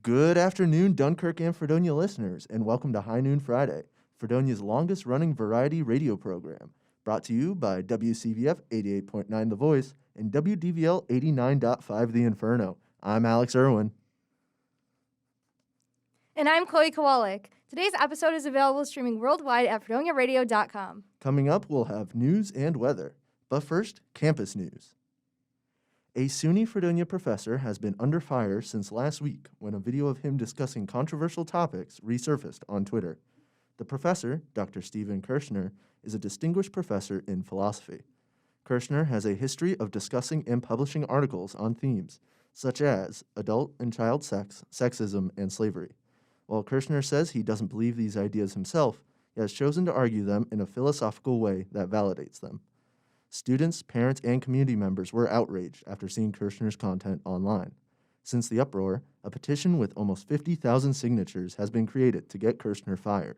Good afternoon, Dunkirk and Fredonia listeners, and welcome to High Noon Friday, Fredonia's longest-running variety radio program, brought to you by WCVF 88.9 The Voice and WDVL 89.5 The Inferno. I'm Alex Erwin. And I'm Kowalyk. Today's episode is available streaming worldwide at FredoniaRadio.com. Coming up, we'll have news and weather. But first, campus news. A SUNY Fredonia professor has been under fire since last week when a video of him discussing controversial topics resurfaced on Twitter. The professor, Dr. Stephen Kirshner, is a distinguished professor in philosophy. Kirshner has a history of discussing and publishing articles on themes such as adult and child sex, sexism, and slavery. While Kirshner says he doesn't believe these ideas himself, he has chosen to argue them in a philosophical way that validates them. Students, parents, and community members were outraged after seeing Kirshner's content online. Since the uproar, a petition with almost 50,000 signatures has been created to get Kirshner fired.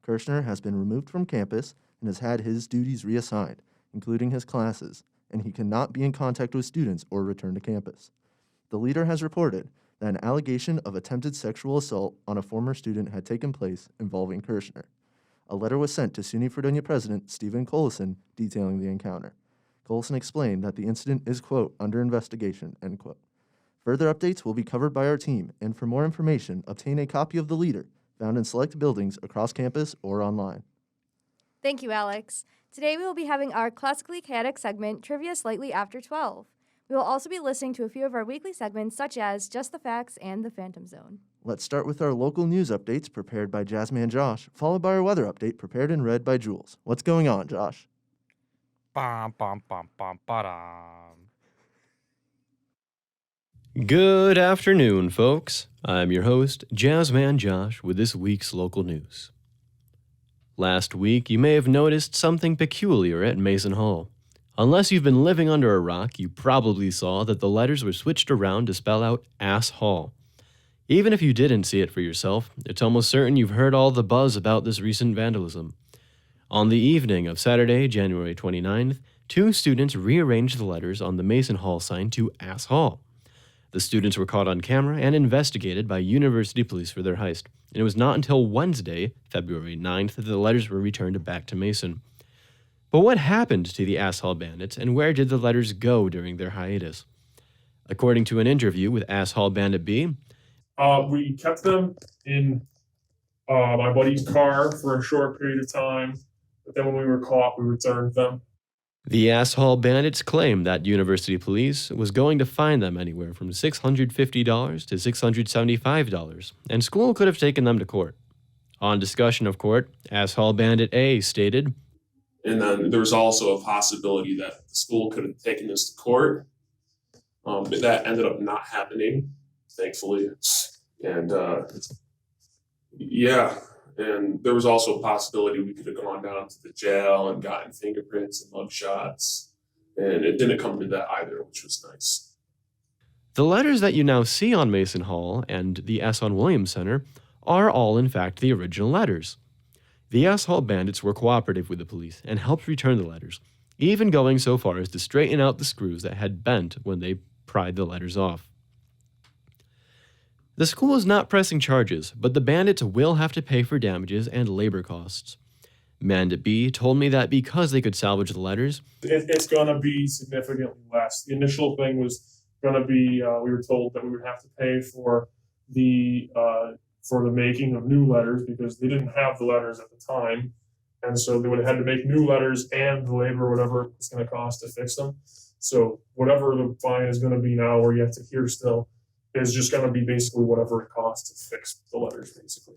Kirshner has been removed from campus and has had his duties reassigned, including his classes, and he cannot be in contact with students or return to campus. The leader has reported that an allegation of attempted sexual assault on a former student had taken place involving Kirshner. A letter was sent to SUNY Fredonia President Stephen Collison detailing the encounter. Collison explained that the incident is, quote, under investigation, end quote. Further updates will be covered by our team, and for more information, obtain a copy of the leader, found in select buildings across campus or online. Thank you, Alex. Today we will be having our classically chaotic segment, Trivia Slightly After 12. We will also be listening to a few of our weekly segments, such as Just the Facts and The Phantom Zone. Let's start with our local news updates prepared by Jazzman Josh, followed by our weather update prepared and read by Jules. What's going on, Josh? Good afternoon, folks. I'm your host, Jazzman Josh, with this week's local news. Last week, you may have noticed something peculiar at Mason Hall. Unless you've been living under a rock, you probably saw that the letters were switched around to spell out Ass Hall. Even if you didn't see it for yourself, it's almost certain you've heard all the buzz about this recent vandalism. On the evening of Saturday, January 29th, two students rearranged the letters on the Mason Hall sign to Ass Hall. The students were caught on camera and investigated by university police for their heist, and it was not until Wednesday, February 9th, that the letters were returned back to Mason. But what happened to the Ass Hall bandits, and where did the letters go during their hiatus? According to an interview with Ass Hall Bandit B, we kept them in my buddy's car for a short period of time, but then when we were caught, we returned them. The Ass Hall bandits claimed that university police was going to fine them anywhere from $650 to $675, and school could have taken them to court. On discussion of court, Ass Hall Bandit A stated, and then there was also a possibility that the school could have taken us to court, but that ended up not happening, thankfully. And and there was also a possibility we could have gone down to the jail and gotten fingerprints and mugshots, and it didn't come to that either, which was nice. The letters that you now see on Mason Hall and the S. on Williams Center are all in fact the original letters. The S. Hall bandits were cooperative with the police and helped return the letters, even going so far as to straighten out the screws that had bent when they pried the letters off. The school is not pressing charges, but the bandits will have to pay for damages and labor costs. Bandit B told me that because they could salvage the letters, it's going to be significantly less. The initial thing was going to be, we were told that we would have to pay for the making of new letters because they didn't have the letters at the time. And so they would have had to make new letters and the labor, whatever it was going to cost to fix them. So whatever the fine is going to be now, or yet to hear still, is just going to be basically whatever it costs to fix the letters, basically.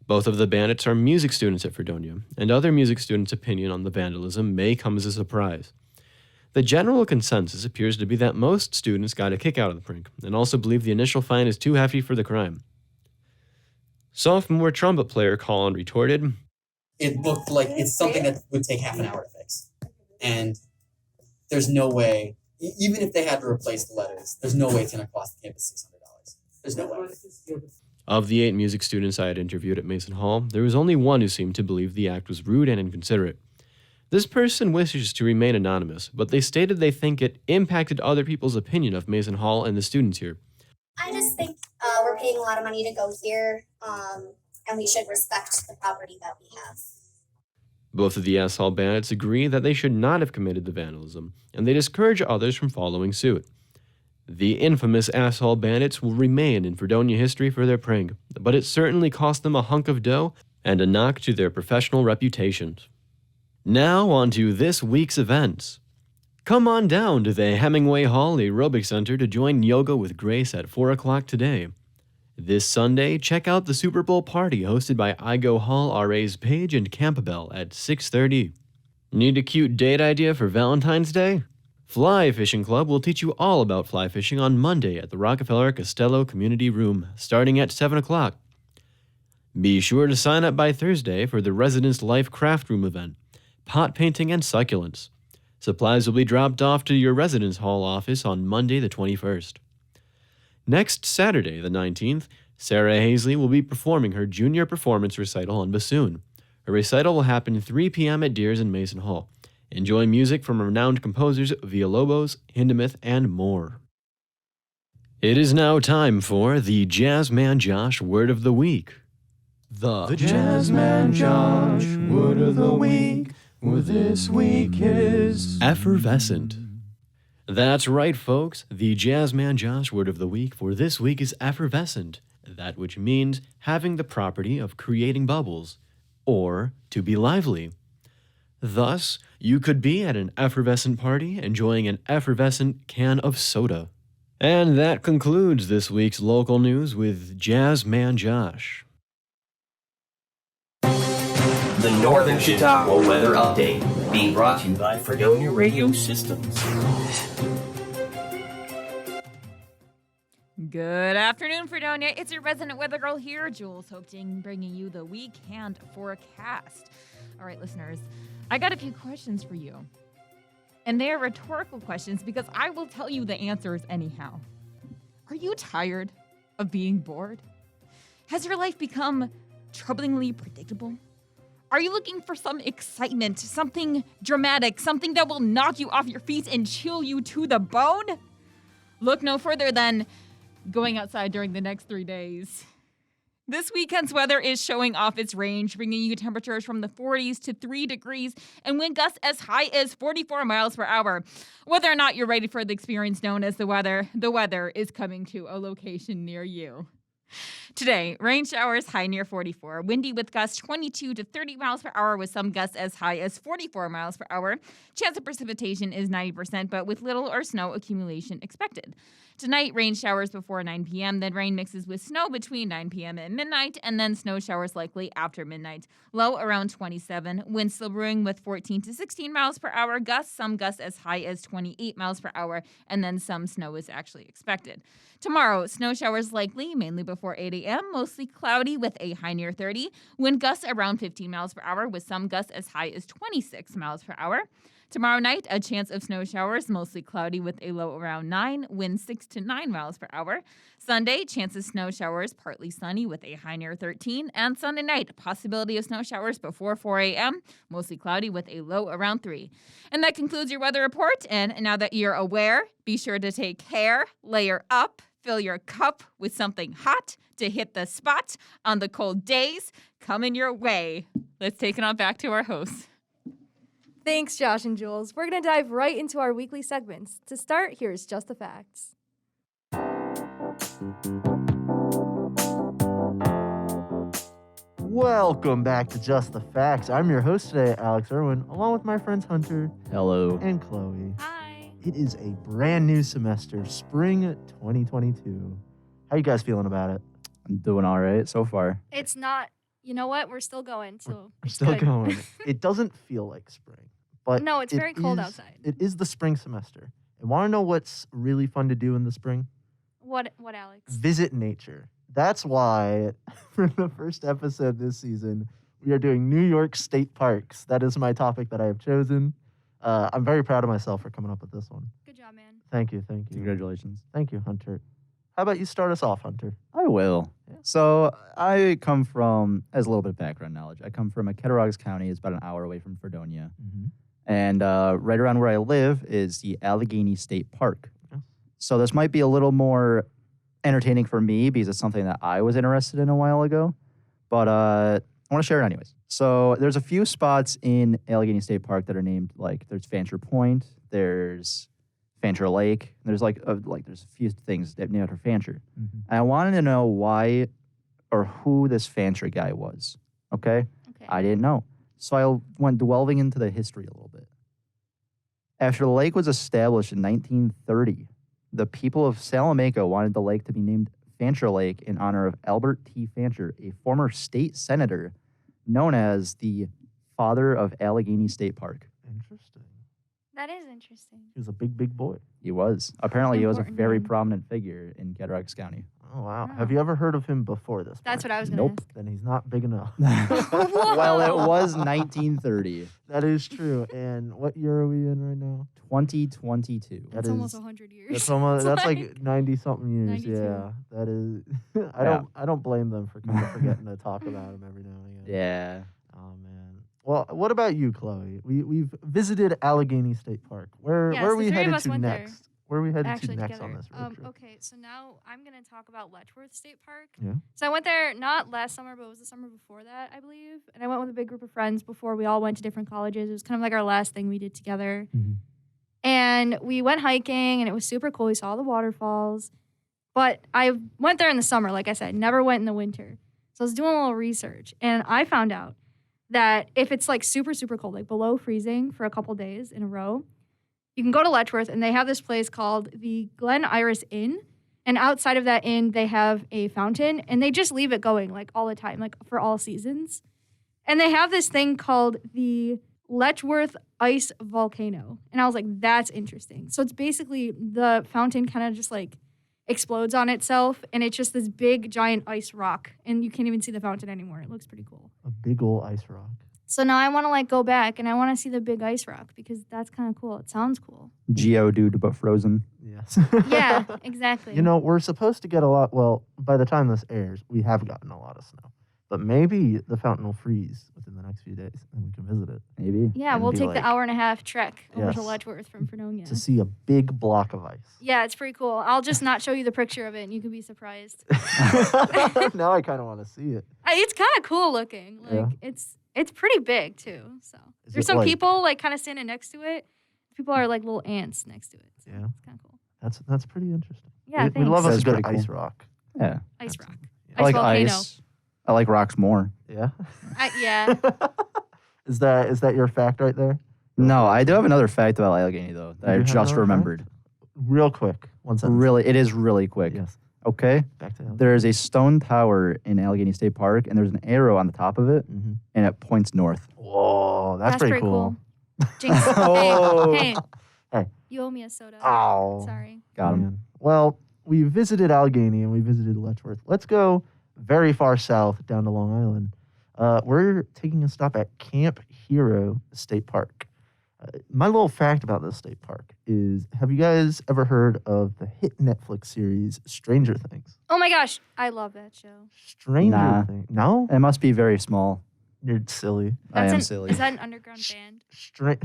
Both of the bandits are music students at Fredonia, and other music students' opinion on the vandalism may come as a surprise. The general consensus appears to be that most students got a kick out of the prank, and also believe the initial fine is too hefty for the crime. Sophomore trumpet player Colin retorted, "It looked like it's something that would take half an hour to fix. And there's no way, even if they had to replace the letters, there's no way it's going to cost the campus $600. There's no way." Of the 8 music students I had interviewed at Mason Hall, there was only one who seemed to believe the act was rude and inconsiderate. This person wishes to remain anonymous, but they stated they think it impacted other people's opinion of Mason Hall and the students here. I just think we're paying a lot of money to go here, and we should respect the property that we have. Both of the asshole bandits agree that they should not have committed the vandalism, and they discourage others from following suit. The infamous asshole bandits will remain in Fredonia history for their prank, but it certainly cost them a hunk of dough and a knock to their professional reputations. Now on to this week's events. Come on down to the Hemingway Hall Aerobic Center to join Yoga with Grace at 4 o'clock today. This Sunday, check out the Super Bowl party hosted by Igo Hall RA's Paige and Campbell at 6:30. Need a cute date idea for Valentine's Day? Fly Fishing Club will teach you all about fly fishing on Monday at the Rockefeller Costello Community Room, starting at 7 o'clock. Be sure to sign up by Thursday for the Residence Life Craft Room event, pot painting and succulents. Supplies will be dropped off to your residence hall office on Monday the 21st. Next Saturday, the 19th, Sara Hazley will be performing her junior performance recital on bassoon. Her recital will happen 3 p.m. at Deers in Mason Hall. Enjoy music from renowned composers Villalobos, Hindemith, and more. It is now time for the Jazzman Josh Word of the Week. The Jazzman Josh Word of the Week for this week is effervescent. That's right, folks. The Jazzman Josh Word of the Week for this week is effervescent, that which means having the property of creating bubbles, or to be lively. Thus, you could be at an effervescent party enjoying an effervescent can of soda. And that concludes this week's local news with Jazzman Josh. The Northern Chautauqua Weather Update, being brought to you by Fredonia Radio Systems. Good afternoon, Fredonia. It's your resident weather girl here, Jules Hoepting, bringing you the weekend forecast. All right, listeners, I got a few questions for you. And they are rhetorical questions because I will tell you the answers anyhow. Are you tired of being bored? Has your life become troublingly predictable? Are you looking for some excitement, something dramatic, something that will knock you off your feet and chill you to the bone? Look no further than going outside during the next 3 days. This weekend's weather is showing off its range, bringing you temperatures from the 40s to 3 degrees and wind gusts as high as 44 miles per hour. Whether or not you're ready for the experience known as the weather is coming to a location near you. Today, rain showers high near 44, windy with gusts 22 to 30 miles per hour with some gusts as high as 44 miles per hour. Chance of precipitation is 90%, but with little or snow accumulation expected. Tonight, rain showers before 9 p.m., then rain mixes with snow between 9 p.m. and midnight, and then snow showers likely after midnight. Low around 27, wind still brewing with 14 to 16 miles per hour, some gusts as high as 28 miles per hour, and then some snow is actually expected. Tomorrow, snow showers likely, mainly before 8 a.m., mostly cloudy with a high near 30, wind gusts around 15 miles per hour with some gusts as high as 26 miles per hour. Tomorrow night, a chance of snow showers, mostly cloudy with a low around 9, wind 6 to 9 miles per hour. Sunday, chance of snow showers, partly sunny with a high near 13. And Sunday night, possibility of snow showers before 4 a.m., mostly cloudy with a low around 3. And that concludes your weather report. And now that you're aware, be sure to take care, layer up, fill your cup with something hot to hit the spot on the cold days coming your way. Let's take it on back to our hosts. Thanks, Josh and Jules. We're going to dive right into our weekly segments. To start, here's Just the Facts. Welcome back to Just the Facts. I'm your host today, Alex Erwin, along with my friends Hunter. Hello. And Chloe. Hi. It is a brand new semester, spring 2022. How you guys feeling about it? I'm doing all right so far. It's not, you know what? We're still going, so We're it's still good. going. It doesn't feel like spring, but No, it's very cold is- outside. It is the spring semester. And want to know what's really fun to do in the spring? What, Alex? Visit nature. That's why, for the first episode this season, we are doing New York State Parks. That is my topic that I have chosen. I'm very proud of myself for coming up with this one. Good job, man. Thank you. Congratulations. Thank you, Hunter. How about you start us off, Hunter? I will. Yeah. So I come from, as a little bit of background knowledge, I come from Cattaraugus County. It's about an hour away from Fredonia. Mm-hmm. And right around where I live is the Allegheny State Park. Yeah. So this might be a little more entertaining for me because it's something that I was interested in a while ago. But I want to share it anyways. So there's a few spots in Allegheny State Park that are named, like, there's Fancher Point, there's Fancher Lake. There's there's a few things that named after Fancher. Mhm. And I wanted to know why or who this Fancher guy was. Okay? Okay. I didn't know. So I went delving into the history a little bit. After the lake was established in 1930, the people of Salamanca wanted the lake to be named Fancher Lake in honor of Albert T. Fancher, a former state senator known as the father of Allegheny State Park. Interesting. That is interesting. He was a big, big boy. He was. Apparently, he was a Important very name. prominent figure in Cattaraugus County. Oh, wow. Wow. Have you ever heard of him before this? That's point? what I was going to Nope. ask. Then he's not big enough. Well, it was 1930. That is true. And what year are we in right now? 2022. That's almost 100 years. That's almost. It's That's like 90 something years. 92. Yeah, that is. I don't blame them for kind of forgetting to talk about him every now and again. Yeah. Oh man. Well, what about you, Chloe? We've visited Allegheny State Park. Where Yes, are the we three of headed us to went there. next? Where are we headed Actually to next together. on this road trip? Okay, so now I'm going to talk about Letchworth State Park. Yeah. So I went there not last summer, but it was the summer before that, I believe. And I went with a big group of friends before we all went to different colleges. It was kind of like our last thing we did together. Mhm. And we went hiking, and it was super cool. We saw the waterfalls. But I went there in the summer, like I said, never went in the winter. So I was doing a little research, and I found out that if it's like super, super cold, like below freezing for a couple days in a row, you can go to Letchworth, and they have this place called the Glen Iris Inn. And outside of that inn, they have a fountain, and they just leave it going like all the time, like for all seasons. And they have this thing called the Letchworth Ice Volcano. And I was like, that's interesting. So it's basically the fountain kind of just like explodes on itself, and it's just this big, giant ice rock. And you can't even see the fountain anymore. It looks pretty cool. A big old ice rock. So now I want to like go back, and I want to see the big ice rock because that's kind of cool. It sounds cool. Geodude, but frozen. Yes. Yeah, exactly. You know, we're supposed to get a lot. Well, by the time this airs, we have gotten a lot of snow. But maybe the fountain will freeze within the next few days, and we can visit it Maybe. Yeah, and we'll be take like- the 1.5-hour trek over to Yes. Letchworth from Fredonia. to see a big block of ice. Yeah, it's pretty cool. I'll just not show you the picture of it, and you can be surprised. Now I kind of want to see it. It's kind of cool looking. Like Yeah. it's pretty big too. So Is there's it some like- people like kind of standing next to it. People are like little ants next to it. So Yeah. it's kind of cool. That's pretty interesting. Yeah, we love us a That's good pretty ice cool. rock. Yeah. Ice That's- rock. yeah. I like volcano. ice. I like rocks more. Yeah. Yeah. Is that your fact right there? No, I do have another fact about Allegheny, though, that You I have just another fact? remembered. Real quick. One sentence. Really, it is really quick. Yes. Okay? Back to him. There is a stone tower in Allegheny State Park, and there's an arrow on the top of it, Mm-hmm. and it points north. Whoa, that's pretty cool. Jinx. Oh. Hey, Hey. you owe me a soda. Oh. Sorry. Got him. Man. Well, we visited Allegheny and we visited Letchworth. Let's go very far south down to Long Island. We're taking a stop at Camp Hero State Park. My little fact about this state park is, have you guys ever heard of the hit Netflix series Stranger Things? Oh my gosh, I love that show. Stranger Nah. Things? No? It must be very small. You're silly. I am Is silly. that an underground band?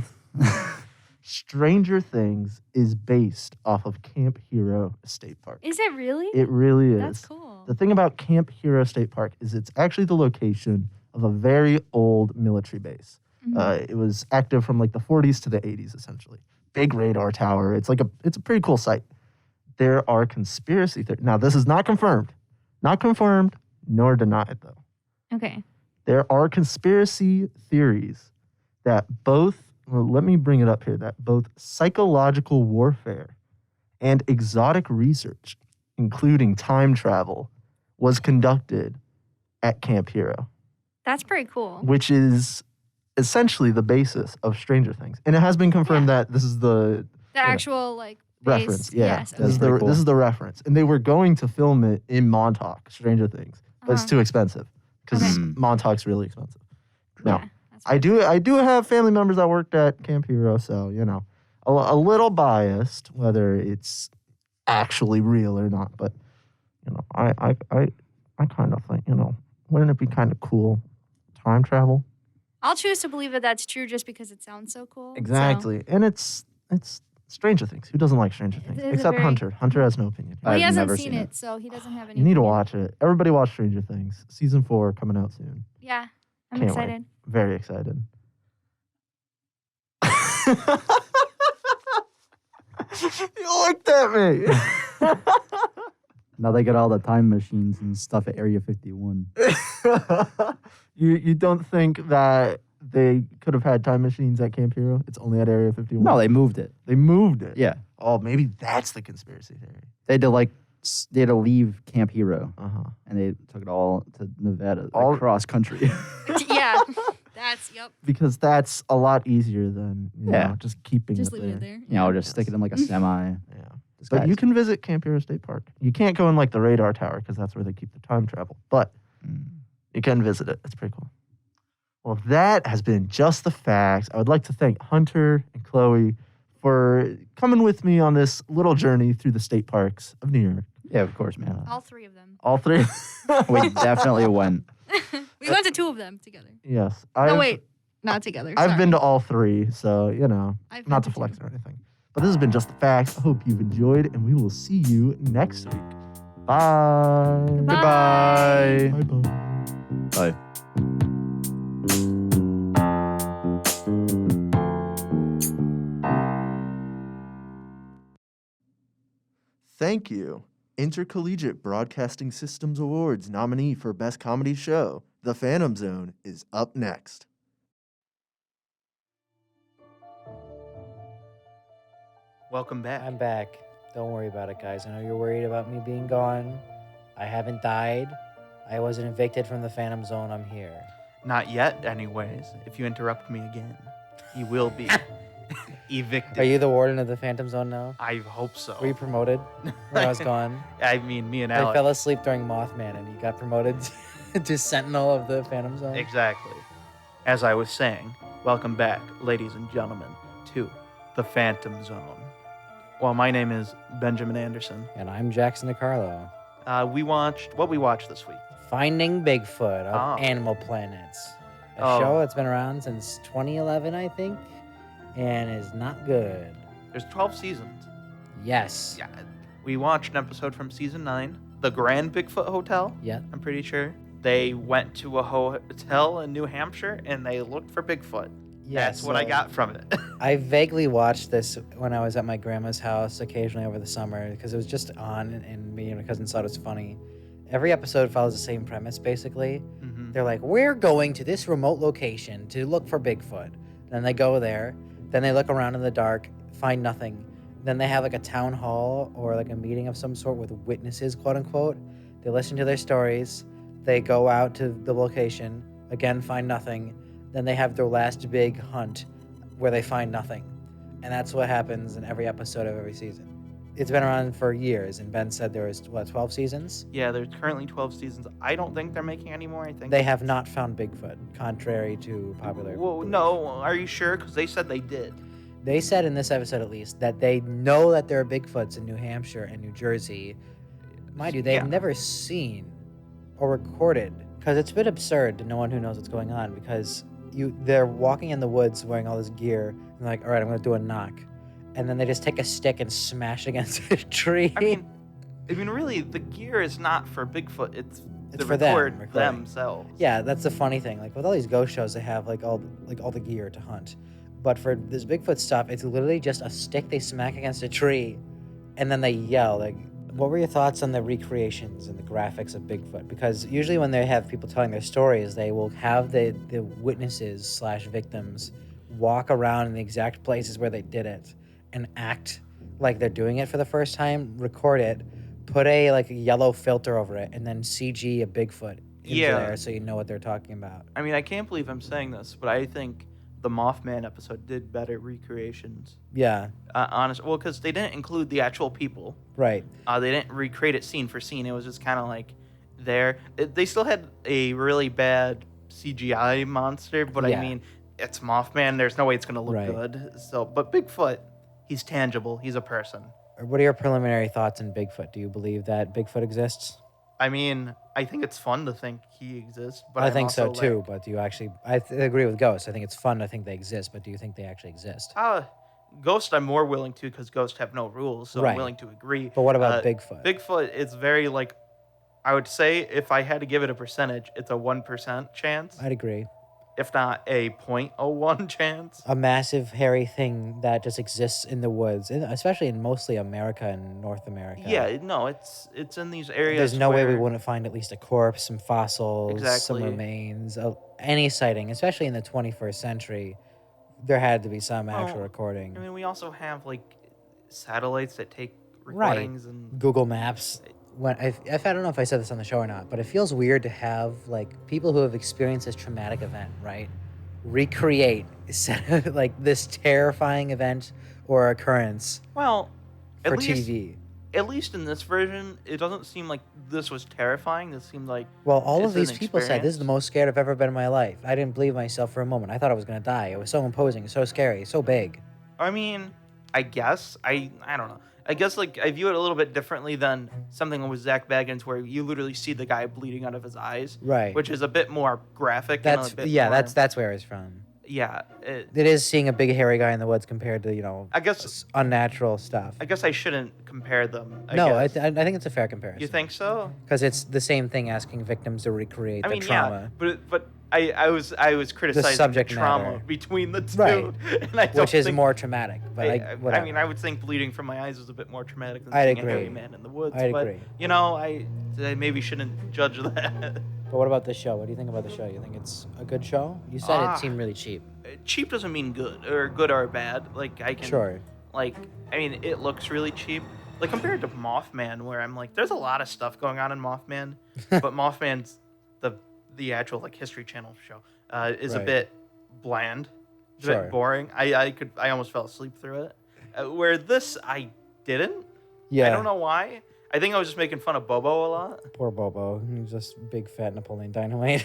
Stranger Things is based off of Camp Hero State Park. Is it really? It really is. That's cool. The thing about Camp Hero State Park is it's actually the location of a very old military base. Mhm. It was active from like the 40s to the 80s, essentially. Big radar tower. It's a pretty cool site. There are conspiracy theories. Now, this is not confirmed nor denied, though. Okay. There are conspiracy theories that let me bring it up here, that both psychological warfare and exotic research, including time travel, was conducted at Camp Hero, That's pretty cool. which is essentially the basis of Stranger Things. And it has been confirmed that this is the The actual like base. reference. Yeah, Yes. this, is okay. the, cool. this is the reference. And they were going to film it in Montauk, Stranger Things, but it's Uh-huh. too expensive because Okay. Montauk's really expensive. Now, Yeah, that's I do have family members that worked at Camp Hero, so you know, a little biased whether it's actually real or not. But you know, I kind of think, you know, wouldn't it be kind of cool, time travel? I'll choose to believe that that's true just because it sounds so cool. so- Exactly, and it's Stranger Things. Who doesn't like Stranger Things? It is a Except very- Hunter. Hunter has no opinion. Well, he I've hasn't never seen seen it, it. so he doesn't have any. You need to opinion. watch it. Everybody watch Stranger Things. Season 4 coming out soon. Yeah, I'm Can't wait. excited. Very excited. You looked at me. Now they got all the time machines and stuff at Area 51. You don't think that they could have had time machines at Camp Hero? It's only at Area 51. No, they moved it. They moved it. Yeah. Oh, maybe that's the conspiracy theory. They had to leave Camp Hero, Uh-huh. and they took it all to Nevada, All- across country. Yeah, yep. Because that's a lot easier than Yeah. just keeping Just it leaving there. it there. You know, just stick it in like a semi. Yeah. But you can visit Camp Hero State Park. You can't go in like the radar tower because that's where they keep the time travel. But you can visit it. It's pretty cool. Well, that has been Just the Facts. I would like to thank Hunter and Chloe for coming with me on this little journey through the state parks of New York. Yeah, of course, man. All three of them. All three. We definitely went. We went to two of them together. Yes. No, wait, not together. I've sorry. been to all three, so, I've not been to flex two. or anything. But this has been Just the Facts. I hope you've enjoyed, and we will see you next week. Bye. Goodbye. Bye-bye. Bye. Thank you. Intercollegiate Broadcasting Systems Awards nominee for Best Comedy Show, The Phantom Zone, is up next. Welcome back. I'm back. Don't worry about it, guys. I know you're worried about me being gone. I haven't died. I wasn't evicted from the Phantom Zone. I'm here. Not yet, anyways. If you interrupt me again, you will be evicted. Are you the warden of the Phantom Zone now? I hope so. Were you promoted when I was gone? I mean, me and I Alex. fell asleep during Mothman and you got promoted to Sentinel of the Phantom Zone? Exactly. As I was saying, welcome back, ladies and gentlemen, to the Phantom Zone. Well, my name is Benjamin Anderson. And I'm Jackson DiCarlo. We watched what we watched this week. Finding Bigfoot of Oh. Animal Planets. A Oh. show that's been around since 2011, I think, and is not good. There's 12 seasons. Yes. Yeah. We watched an episode from season 9, the Grand Bigfoot Hotel. Yeah. I'm pretty sure. They went to a hotel in New Hampshire and they looked for Bigfoot. Yeah, That's what I so- got from it. I vaguely watched this when I was at my grandma's house occasionally over the summer because it was just on and me and my cousin thought it was funny. Every episode follows the same premise, basically. Mhm. They're like, we're going to this remote location to look for Bigfoot. Then they go there. Then they look around in the dark, find nothing. Then they have like a town hall or like a meeting of some sort with witnesses, quote unquote. They listen to their stories. They go out to the location, again, find nothing. Then they have their last big hunt where they find nothing. And that's what happens in every episode of every season. It's been around for years, and Ben said there was, 12 seasons? Yeah, there's currently 12 seasons. I don't think they're making any more. I think They have not found Bigfoot, contrary to popular Well, belief. no. Are you sure? Because they said they did. They said in this episode, at least, that they know that there are Bigfoots in New Hampshire and New Jersey. Mind you, they've Yeah. never seen or recorded, because it's a bit absurd to no one who knows what's going on, because they're walking in the woods wearing all this gear, and they're like, all right, I'm going to do a knock. And then they just take a stick and smash against a tree. I mean, really, the gear is not for Bigfoot. It's to for them, record recording. themselves. Yeah, that's the funny thing. Like with all these ghost shows, they have like all the gear to hunt. But for this Bigfoot stuff, it's literally just a stick they smack against a tree, and then they yell. Like, what were your thoughts on the recreations and the graphics of Bigfoot? Because usually when they have people telling their stories, they will have the witnesses / victims walk around in the exact places where they did it and act like they're doing it for the first time, record it, put a yellow filter over it, and then CG a Bigfoot into there so you know what they're talking about. I mean, I can't believe I'm saying this, but I think the Mothman episode did better recreations. Yeah, Well, because they didn't include the actual people. right. They didn't recreate it scene for scene. It was just kind of like there. They still had a really bad CGI monster, but Yeah. I mean, it's Mothman. There's no way it's gonna look Right. good. So, but Bigfoot, he's tangible. He's a person. What are your preliminary thoughts on Bigfoot? Do you believe that Bigfoot exists? I mean, I think it's fun to think he exists, but I I'm think so also too, like, but do you actually... I agree with Ghost. I think it's fun to think they exist, but do you think they actually exist? Ghost, I'm more willing to because ghosts have no rules, so Right. I'm willing to agree. But what about Bigfoot? Bigfoot is very like, I would say if I had to give it a percentage, it's a 1% chance, I'd agree. if not a 0.01 chance. A massive hairy thing that just exists in the woods, especially in mostly America and North America. Yeah, no, it's in these areas. There's no way we where- wouldn't find at least a corpse, some fossils, some Exactly. remains, any sighting, especially in the 21st century. There had to be some actual Well, recording. I mean, we also have like satellites that take Right. recordings and Google Maps. When if I don't know if I said this on the show or not, but it feels weird to have like people who have experienced this traumatic event, right, recreate like this terrifying event or occurrence well, for at least, TV. At least in this version, it doesn't seem like this was terrifying. This seemed like Well, all of it's an these people said this is the most scared I've ever been in my life. I didn't believe myself for a moment. I thought I was gonna die. It was so imposing, so scary, so big. I mean, I guess I don't know. I guess like I view it a little bit differently than something with Zach Baggins, where you literally see the guy bleeding out of his eyes, Right. which is a bit more graphic. That's and a bit yeah. more, That's where it's from. yeah. It is seeing a big hairy guy in the woods compared to I guess unnatural stuff. I guess I shouldn't compare them. No, I guess. think it's a fair comparison. You think so? Because it's the same thing asking victims to recreate I mean, the trauma, yeah, but I was criticizing subject the trauma matter. between the two, Right. and I don't which is think, more traumatic. But I whatever. mean, I would think bleeding from my eyes was a bit more traumatic than I'd seeing agree. a hairy man in the woods. I'd but agree. you know, I maybe shouldn't judge that. But what about the show? What do you think about the show? You think it's a good show? You said it seemed really cheap. Cheap doesn't mean good or bad. Like I can Sure. Like I mean, it looks really cheap. Like compared to Mothman, where I'm like, there's a lot of stuff going on in Mothman, but Mothman's the actual like History Channel show is a Right. bit bland, a Sure. bit boring. I almost fell asleep through it. Where this I didn't. Yeah. I don't know why. I think I was just making fun of Bobo a lot. Poor Bobo. He's just big fat Napoleon Dynamite.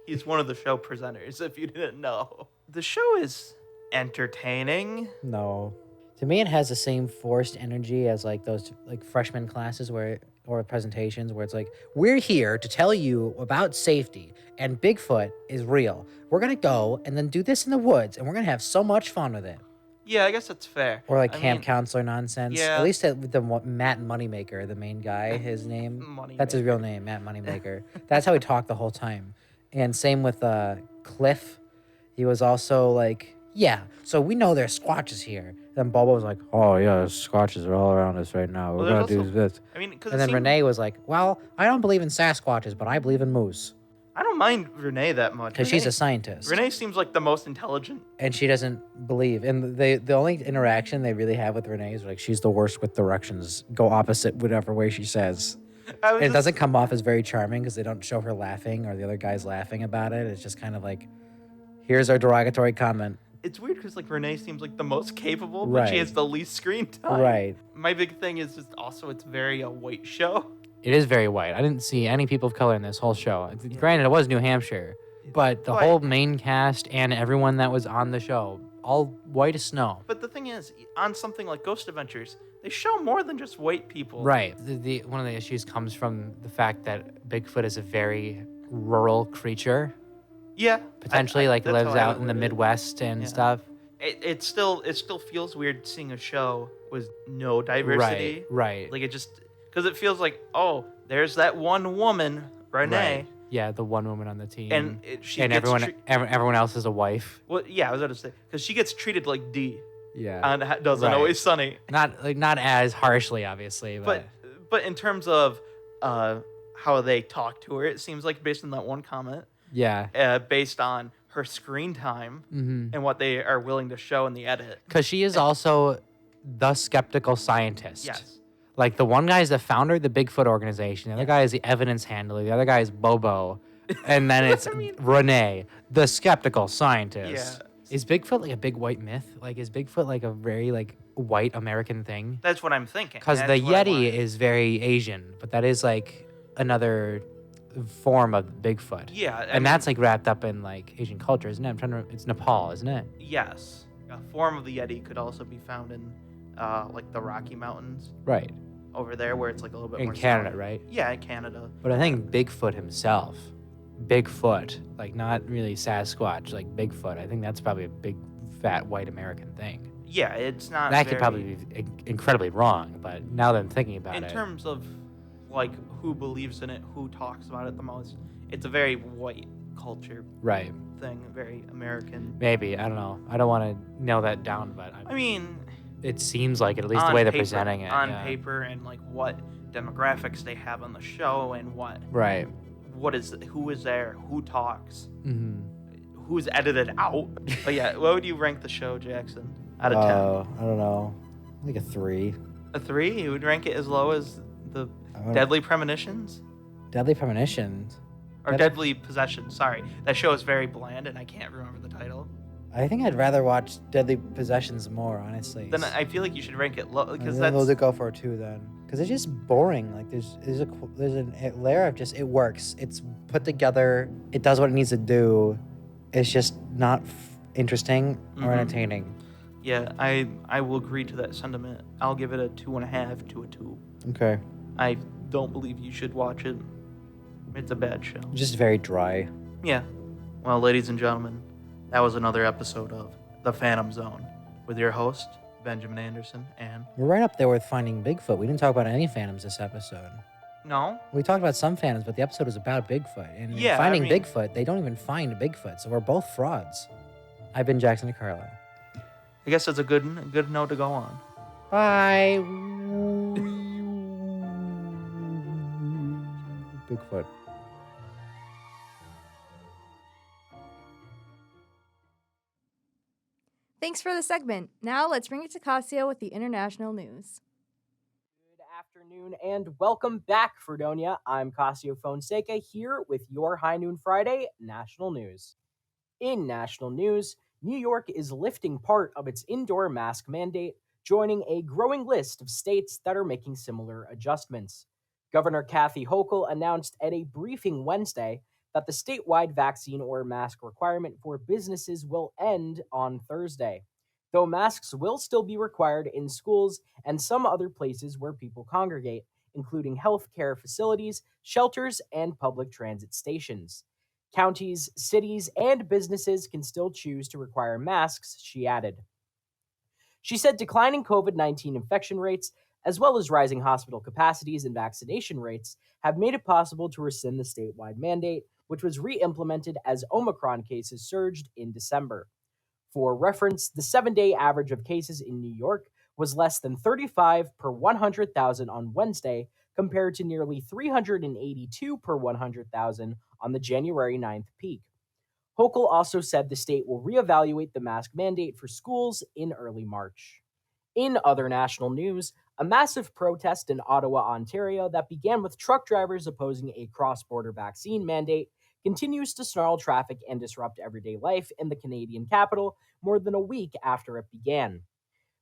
He's one of the show presenters, if you didn't know. The show is entertaining. No. To me, it has the same forced energy as like those like freshman classes or presentations where it's like, we're here to tell you about safety and Bigfoot is real. We're going to go and then do this in the woods and we're going to have so much fun with it. Yeah, I guess that's fair. Or like I camp mean, counselor nonsense. yeah. At least Matt Moneymaker, the main guy, his name. That's his real name, Matt Moneymaker. That's how he talked the whole time. And same with Cliff. He was also like, yeah, so we know there's squatches here. Then Bobo was like, oh yeah, squatches are all around us right now. We're Well, going to do there's this. I mean, because And then Renee was like, well, I don't believe in Sasquatches, but I believe in moose. I don't mind Renee that much. Because she's Renee- a scientist. Renee seems like the most intelligent. And she doesn't believe. And the only interaction they really have with Renee is like, she's the worst with directions. Go opposite whatever way she says. And it doesn't come off as very charming because they don't show her laughing or the other guys laughing about it. It's just kind of like, here's our derogatory comment. It's weird because like Renee seems like the most capable, but she Right. has the least screen time. Right. My big thing is just also it's very a white show. It is very white. I didn't see any people of color in this whole show. Granted, it was New Hampshire, but the whole main cast and everyone that was on the show, all white as snow. But the thing is, on something like Ghost Adventures, they show more than just white people. Right. The one of the issues comes from the fact that Bigfoot is a very rural creature. Yeah. Potentially, like that's lives how I out would in the word it. Midwest and Yeah. stuff. It still feels weird seeing a show with no diversity. Right. Like it just because it feels like, oh, there's that one woman, Renee. Right. Yeah, the one woman on the team. And she gets everyone everyone else is a wife. Well, yeah, I was about to say because she gets treated like D. Yeah. On Doesn't Right. Always Sunny. Not as harshly, obviously, But in terms of how they talk to her, it seems like based on that one comment. Yeah. Based on her screen time Mhm. and what they are willing to show in the edit. Because she is also the skeptical scientist. Yes. Like the one guy is the founder of the Bigfoot organization. The other guy is the evidence handler. The other guy is Bobo. And then it's Renee, the skeptical scientist. Yeah. Is Bigfoot like a big white myth? Like is Bigfoot like a very like white American thing? That's what I'm thinking. Because the That's what I Yeti wanted. is very Asian, but that is like another form of Bigfoot. Yeah, I and mean- that's like wrapped up in like Asian culture, isn't it? I'm trying to. It's Nepal, isn't it? Yes. A form of the Yeti could also be found in like the Rocky Mountains. Right. Over there where it's like a little bit In more Canada, south. right? Yeah, in Canada. But I think Bigfoot himself, Bigfoot, like not really Sasquatch, like Bigfoot. I think that's probably a big fat white American thing. Yeah, it's not. That could probably be incredibly wrong, but now that I'm thinking about in it, terms of like who believes in it, who talks about it the most, it's a very white culture right? thing, very American. Maybe, I don't know. I don't want to nail that down, but I mean, it seems like it, at least the on way they're paper- presenting it. on yeah. paper, and like what demographics they have on the show, and Right. who is there, who talks, Mm-hmm. who's edited out. But yeah, what would you rank the show, Jackson, out of 10? I don't know. Like a 3. A 3? You would rank it as low as the Deadly Premonitions? Deadly Premonitions. Or Deadly Possession, sorry. That show is very bland and I can't remember the title. I think I'd rather watch Deadly Possessions more, honestly. Then I feel like you should rank it low, because then that's... we'll go for a 2 then. Because it's just boring. Like there's a layer of just, it works. It's put together. It does what it needs to do. It's just not interesting or entertaining. Yeah, I will agree to that sentiment. I'll give it a 2.5 to a 2. Okay. I don't believe you should watch it. It's a bad show. Just very dry. Yeah. Well, ladies and gentlemen, that was another episode of The Phantom Zone with your host, Benjamin Anderson, and... We're right up there with Finding Bigfoot. We didn't talk about any phantoms this episode. No? We talked about some phantoms, but the episode was about Bigfoot. And Yeah, in Finding I mean- Bigfoot, they don't even find Bigfoot, so we're both frauds. I've been Jackson DiCarlo. I guess that's a good note to go on. Bye. Bigfoot. Thanks for the segment. Now let's bring it to Cascio with the international news. Good afternoon and welcome back, Fredonia. I'm Cascio Fonseca here with your High Noon Friday national news. In national news, New York is lifting part of its indoor mask mandate, joining a growing list of states that are making similar adjustments. Governor Kathy Hochul announced at a briefing Wednesday that the statewide vaccine or mask requirement for businesses will end on Thursday, though masks will still be required in schools and some other places where people congregate, including healthcare facilities, shelters, and public transit stations. Counties, cities, and businesses can still choose to require masks, she added. She said declining COVID-19 infection rates, as well as rising hospital capacities and vaccination rates, have made it possible to rescind the statewide mandate, which was re-implemented as Omicron cases surged in December. For reference, the 7-day average of cases in New York was less than 35 per 100,000 on Wednesday, compared to nearly 382 per 100,000 on the January 9th peak. Hochul also said the state will reevaluate the mask mandate for schools in early March. In other national news, a massive protest in Ottawa, Ontario that began with truck drivers opposing a cross-border vaccine mandate continues to snarl traffic and disrupt everyday life in the Canadian capital more than a week after it began.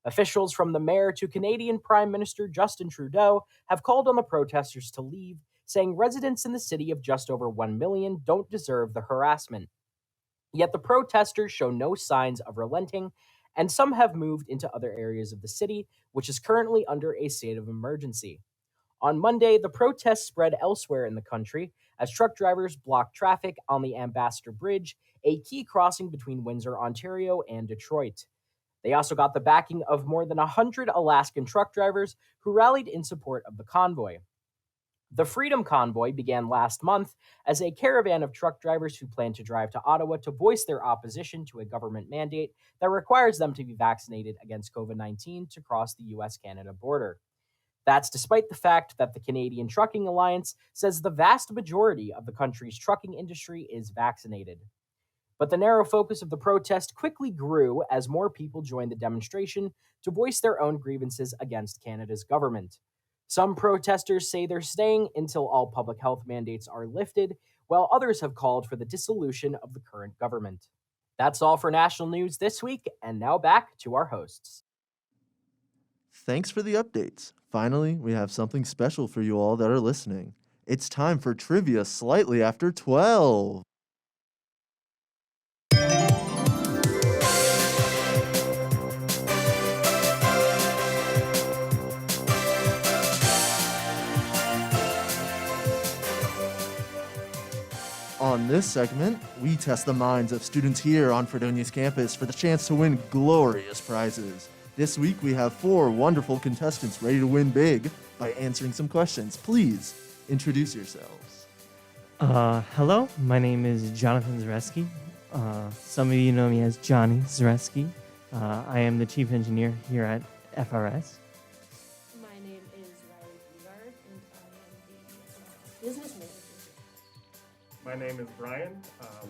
Officials from the mayor to Canadian Prime Minister Justin Trudeau have called on the protesters to leave, saying residents in the city of just over 1 million don't deserve the harassment. Yet the protesters show no signs of relenting, and some have moved into other areas of the city, which is currently under a state of emergency. On Monday, the protests spread elsewhere in the country as truck drivers blocked traffic on the Ambassador Bridge, a key crossing between Windsor, Ontario, and Detroit. They also got the backing of more than 100 Alaskan truck drivers who rallied in support of the convoy. The Freedom Convoy began last month as a caravan of truck drivers who plan to drive to Ottawa to voice their opposition to a government mandate that requires them to be vaccinated against COVID-19 to cross the US-Canada border. That's despite the fact that the Canadian Trucking Alliance says the vast majority of the country's trucking industry is vaccinated. But the narrow focus of the protest quickly grew as more people joined the demonstration to voice their own grievances against Canada's government. Some protesters say they're staying until all public health mandates are lifted, while others have called for the dissolution of the current government. That's all for national news this week, and now back to our hosts. Thanks for the updates. Finally, we have something special for you all that are listening. It's time for trivia slightly after 12. On this segment, we test the minds of students here on Fredonia's campus for the chance to win glorious prizes. This week, we have 4 wonderful contestants ready to win big by answering some questions. Please introduce yourselves. Hello, my name is Jonathan Zareski. Some of you know me as Johnny Zareski. I am the chief engineer here at FRS. My name is Reilly, and I am the business manager. My name is Brian.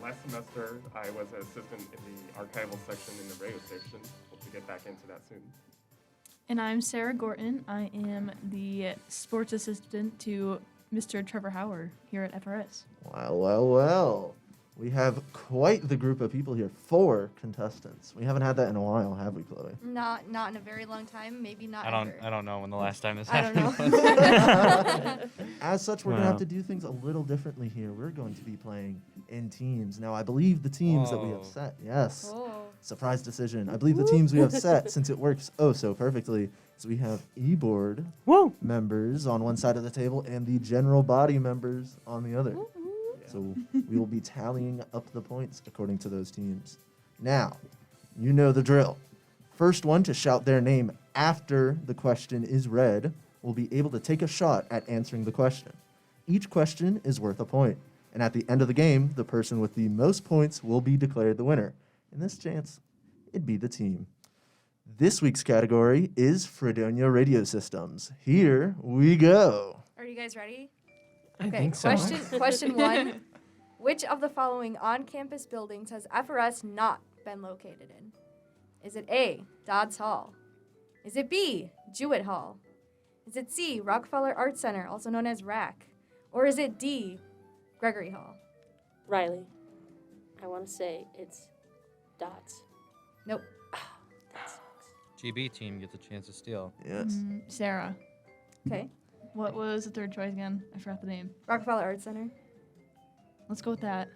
Last semester, I was an assistant in the archival section in the radio station. Hope to get back into that soon. And I'm Sara Gorton. I am the sports assistant to Mr. Trevor Hauer here at FRS. Well. We have quite the group of people here. 4 contestants. We haven't had that in a while, have we, Chloe? Not in a very long time. Maybe not. I don't know when the last time this I don't happened. know. As such, we're going to have to do things a little differently here. We're going to be playing in teams. Now, I believe the teams that we have set, yes, surprise decision. I believe the teams we have set, since it works so perfectly, so we have e-board members on one side of the table and the general body members on the other. So we will be tallying up the points according to those teams. Now, you know the drill. First one to shout their name after the question is read will be able to take a shot at answering the question. Each question is worth a point. And at the end of the game, the person with the most points will be declared the winner. In this chance, it'd be the team. This week's category is Fredonia Radio Systems. Here we go. Are you guys ready? I think so. Question 1. Which of the following on-campus buildings has FRS not been located in? Is it A, Dodds Hall? Is it B, Jewett Hall? Is it C, Rockefeller Arts Center, also known as RAC? Or is it D, Gregory Hall? Reilly, I want to say it's Dots. Nope. GB team gets a chance to steal. Yes. Sarah. Okay. What was the third choice again? I forgot the name. Rockefeller Arts Center. Let's go with that.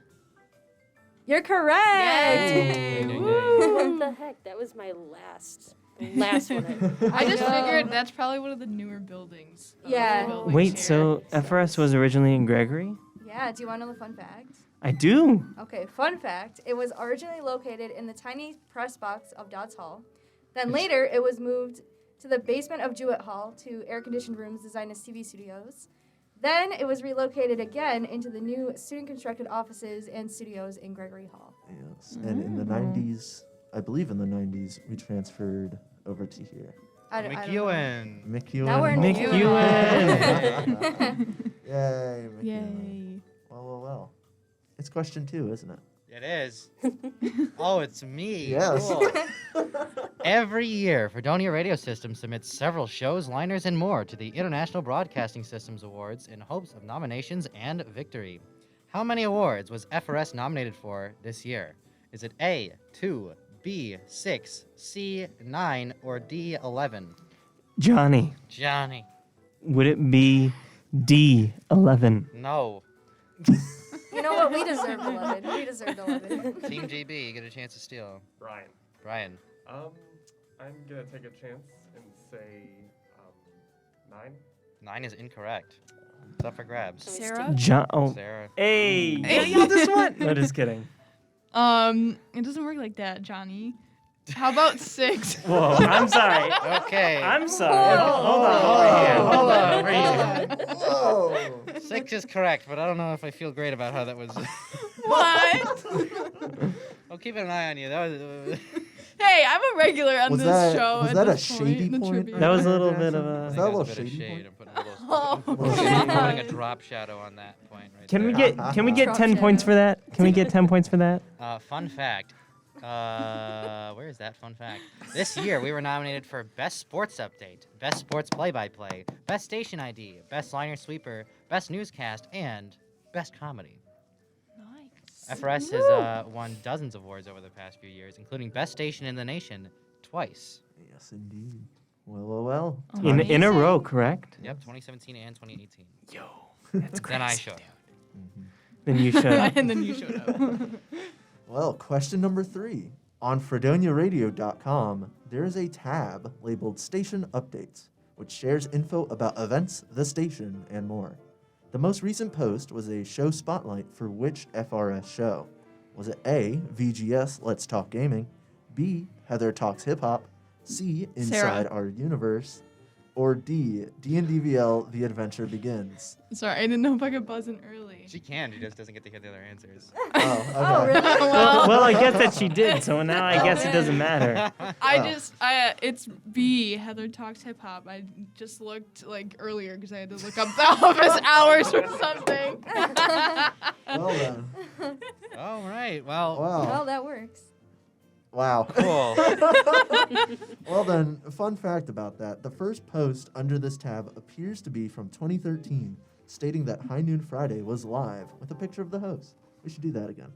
You're correct. Yay. Woo! What the heck? That was my last one. I just figured that's probably one of the newer buildings. Yeah. Wait, so FRS was originally in Gregory? Yeah, do you want to know the fun fact? I do. Okay, fun fact. It was originally located in the tiny press box of Dodds Hall. Then later, it was moved to the basement of Jewett Hall to air-conditioned rooms designed as TV studios. Then it was relocated again into the new student-constructed offices and studios in Gregory Hall. Yes. And in the 90s, I believe in the 90s, we transferred over to here. McEwen. Now we're in McEwen. Yay, McEwen. Yay. Well. It's question 2, isn't it? It is. Oh, it's me. Yes. Cool. Every year, Fredonia Radio Systems submits several shows, liners, and more to the International Broadcasting Systems Awards in hopes of nominations and victory. How many awards was FRS nominated for this year? Is it A, 2, B, 6, C, 9, or D, 11? Johnny. Would it be D, 11? No. You know what? We deserved 11. We deserved 11. Team GB, you get a chance to steal. Brian. I'm gonna take a chance and say 9. 9 is incorrect. It's up for grabs. Sarah? Sarah. Hey. Hey, y'all, this one. No, just kidding. It doesn't work like that, Johnny. How about 6? Whoa, I'm sorry. Okay. I'm sorry. Hold on over here. Whoa. 6 is correct, but I don't know if I feel great about how that was. What? I'm keeping an eye on you. That was. Hey, I'm a regular on this show. Was at that a this point shady in the point? trivia. That was a little bit of Was a... that a little bit of shady shade. point? I'm putting a drop shadow on that point right Can there. we get 10 points for that? Can we get 10 points for that? Fun fact. Where is that fun fact? This year we were nominated for Best Sports Update, Best Sports Play-by-Play, Best Station ID, Best Liner Sweeper, Best Newscast, and Best Comedy. Nice. FRS has won dozens of awards over the past few years, including Best Station in the Nation twice. Yes, indeed. Well. In a row, correct? Yep, 2017 and 2018. Yo, that's Then I crazy, showed. Then you showed up. And then you showed up. Well, question number 3. On FredoniaRadio.com, there is a tab labeled Station Updates, which shares info about events, the station, and more. The most recent post was a show spotlight for which FRS show? Was it A, VGS Let's Talk Gaming, B, Heather Talks Hip Hop, C, Inside Our Universe, or D, D&DVL The Adventure Begins? Sorry, I didn't know if I could buzz in early. She can. She just doesn't get to hear the other answers. Oh, okay. Oh, really? Well, I guess that she did, so now I guess it doesn't matter. It's B, Heather Talks Hip Hop. I just looked like earlier because I had to look up the office hours or something. Well then. All right. Well. Wow. Well, that works. Wow. Cool. Well then, fun fact about that. The first post under this tab appears to be from 2013, stating that High Noon Friday was live with a picture of the host. We should do that again.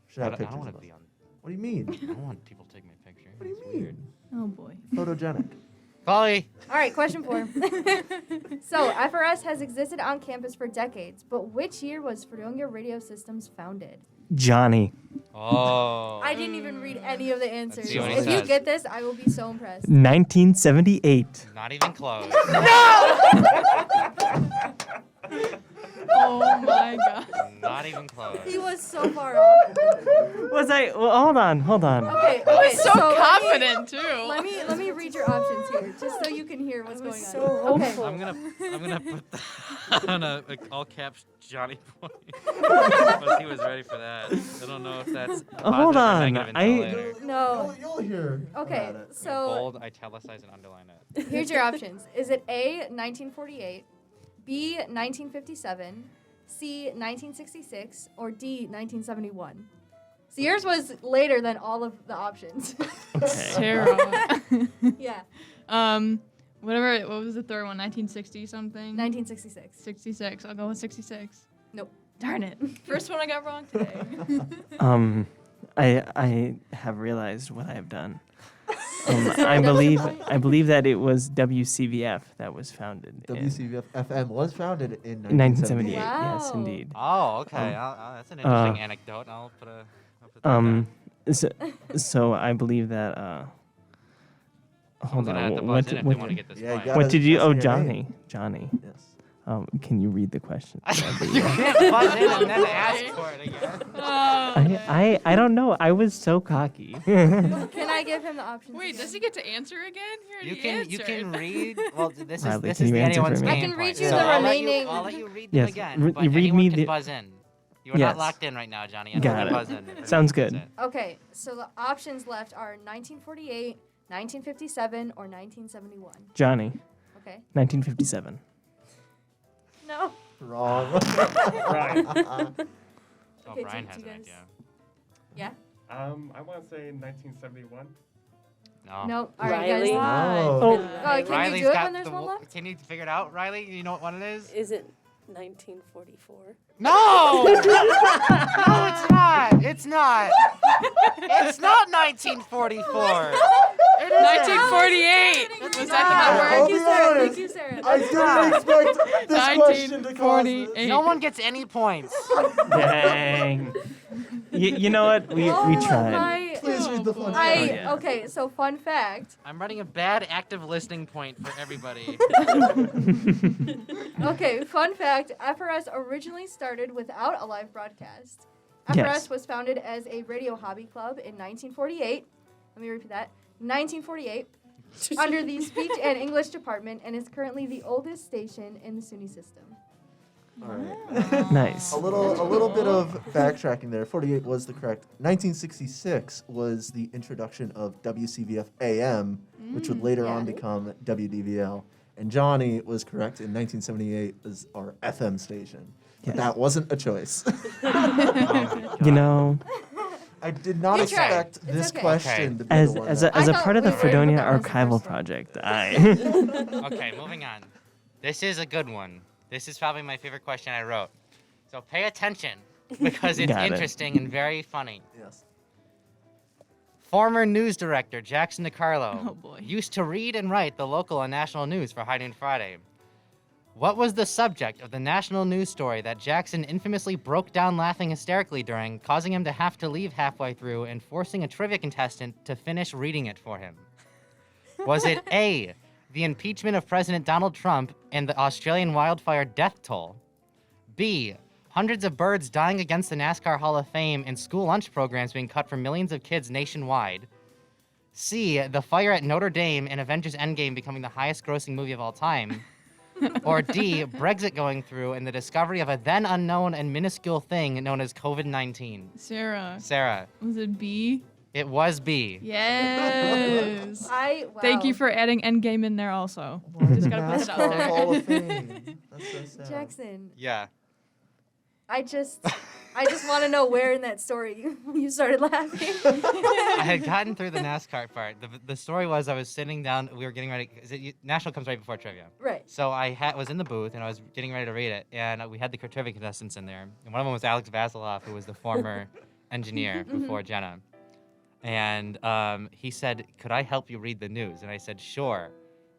Should have I pictures don't want of to us. be on. What do you mean? I don't want people to take my picture. What do you mean? Oh boy. Photogenic. Polly. All right, question 4. So, FRS has existed on campus for decades, but which year was Fredonia Radio Systems founded? Johnny. Oh. I didn't even read any of the answers. see what he If you says. get this, I will be so impressed. 1978. Not even close. Oh my god. Not even close. He was so far off. Was I? Well, hold on. Okay, I was so let me- confident too. Let me read your options here, just so you can hear what's going so on. Okay. I'm gonna put that on a all caps Johnny point. Because he was ready for that. I don't know if that's Hold positive or on. negative until later. No. You'll hear. Okay, about it. so Bold, italicize, and underline it. here's your options. Is it A, 1948, B, 1957, C, 1966, or D, 1971? So yours was later than all of the options. Sarah. Yeah. Whatever. What was the third one? 1960 something. 1966. 66. I'll go with 66. Nope. Darn it. First one I got wrong today. I have realized what I have done. I believe that it was WCVF that was founded. in WCVF FM was founded in 1978. 1978. Yes, Wow. indeed. Oh, okay. That's an interesting anecdote. I'll put that down. So I believe that. Hold Someone's gonna have to on. buzz in if they want to get this Yeah, you point. gotta What did you? say Oh, your Johnny. name. Johnny. Yes. Can you read the question? You can't buzz in and then ask for it again. I don't know. I was so cocky. Can I give him the options? Wait, again? does he get to answer again? He You already can answered. read. Well, this Riley, is can you the answer for anyone's me? I game can read point. you So the I'll remaining- I'll let you read them Yes, again. But read anyone me can the- buzz in. You are Yes. not locked in right now, Johnny. Got Anyone it. can buzz in. if anyone Sounds buzz good. in. Okay, so the options left are 1948, 1957, or 1971. Johnny. Okay. 1957. No. Wrong. Right. Oh, Okay, Brian do has you an guys- idea. Yeah? I want to say 1971. No. No. All right, guys. Riley. Oh. Can Riley's you do it got when there's the one wo- left? Can you figure it out, Riley? You know what one it is? Is it 1944? No! No, it's not. It's not. It's not 1944. It isn't. 1948. Was that I'll the be number? honest. Thank you, Sarah. I didn't expect this question to cause this. 1948. No one gets any points. Dang. You know what? We tried. My, Please read the fun I, fact. yeah. okay, so fun fact. I'm running a bad active listening point for everybody. Okay, fun fact. FRS originally started without a live broadcast. FRS Yes. was founded as a radio hobby club in 1948. Let me repeat that. 1948. Under the speech and English department, and is currently the oldest station in the SUNY system. All right. Nice. A little bit of backtracking there. 48 was the correct. 1966 was the introduction of WCVF AM, which would later on become WDVL. And Johnny was correct in 1978 as our FM station. But Yes. that wasn't a choice. You know, I did not You tried. expect It's this okay. question to be as the one as that- a, as I a thought part of the we were able to Fredonia balance the Archival first one. project, Okay, moving on. This is a good one. This is probably my favorite question I wrote. So pay attention because it's Got it. interesting and very funny. Yes. Former news director Jackson DiCarlo Oh, boy. used to read and write the local and national news for High Noon Friday. What was the subject of the national news story that Jackson infamously broke down laughing hysterically during, causing him to have to leave halfway through and forcing a trivia contestant to finish reading it for him? Was it A, the impeachment of President Donald Trump and the Australian wildfire death toll. B, hundreds of birds dying against the NASCAR Hall of Fame and school lunch programs being cut for millions of kids nationwide. C, the fire at Notre Dame and Avengers Endgame becoming the highest grossing movie of all time. Or D, Brexit going through and the discovery of a then unknown and minuscule thing known as COVID-19. Sarah. Sarah. Was it B? It was B. Yes. Wow. Thank you for adding Endgame in there also. Just gotta put it out there. Hall of Fame. That's so sad. Jackson, Yeah. I just want to know where in that story you started laughing. I had gotten through the NASCAR part. The story was I was sitting down. We were getting ready. National comes right before trivia. Right. So I was in the booth and I was getting ready to read it, and we had the trivia contestants in there, and one of them was Alex Vasiloff, who was the former engineer before Jenna, and he said, "Could I help you read the news?" And I said, "Sure.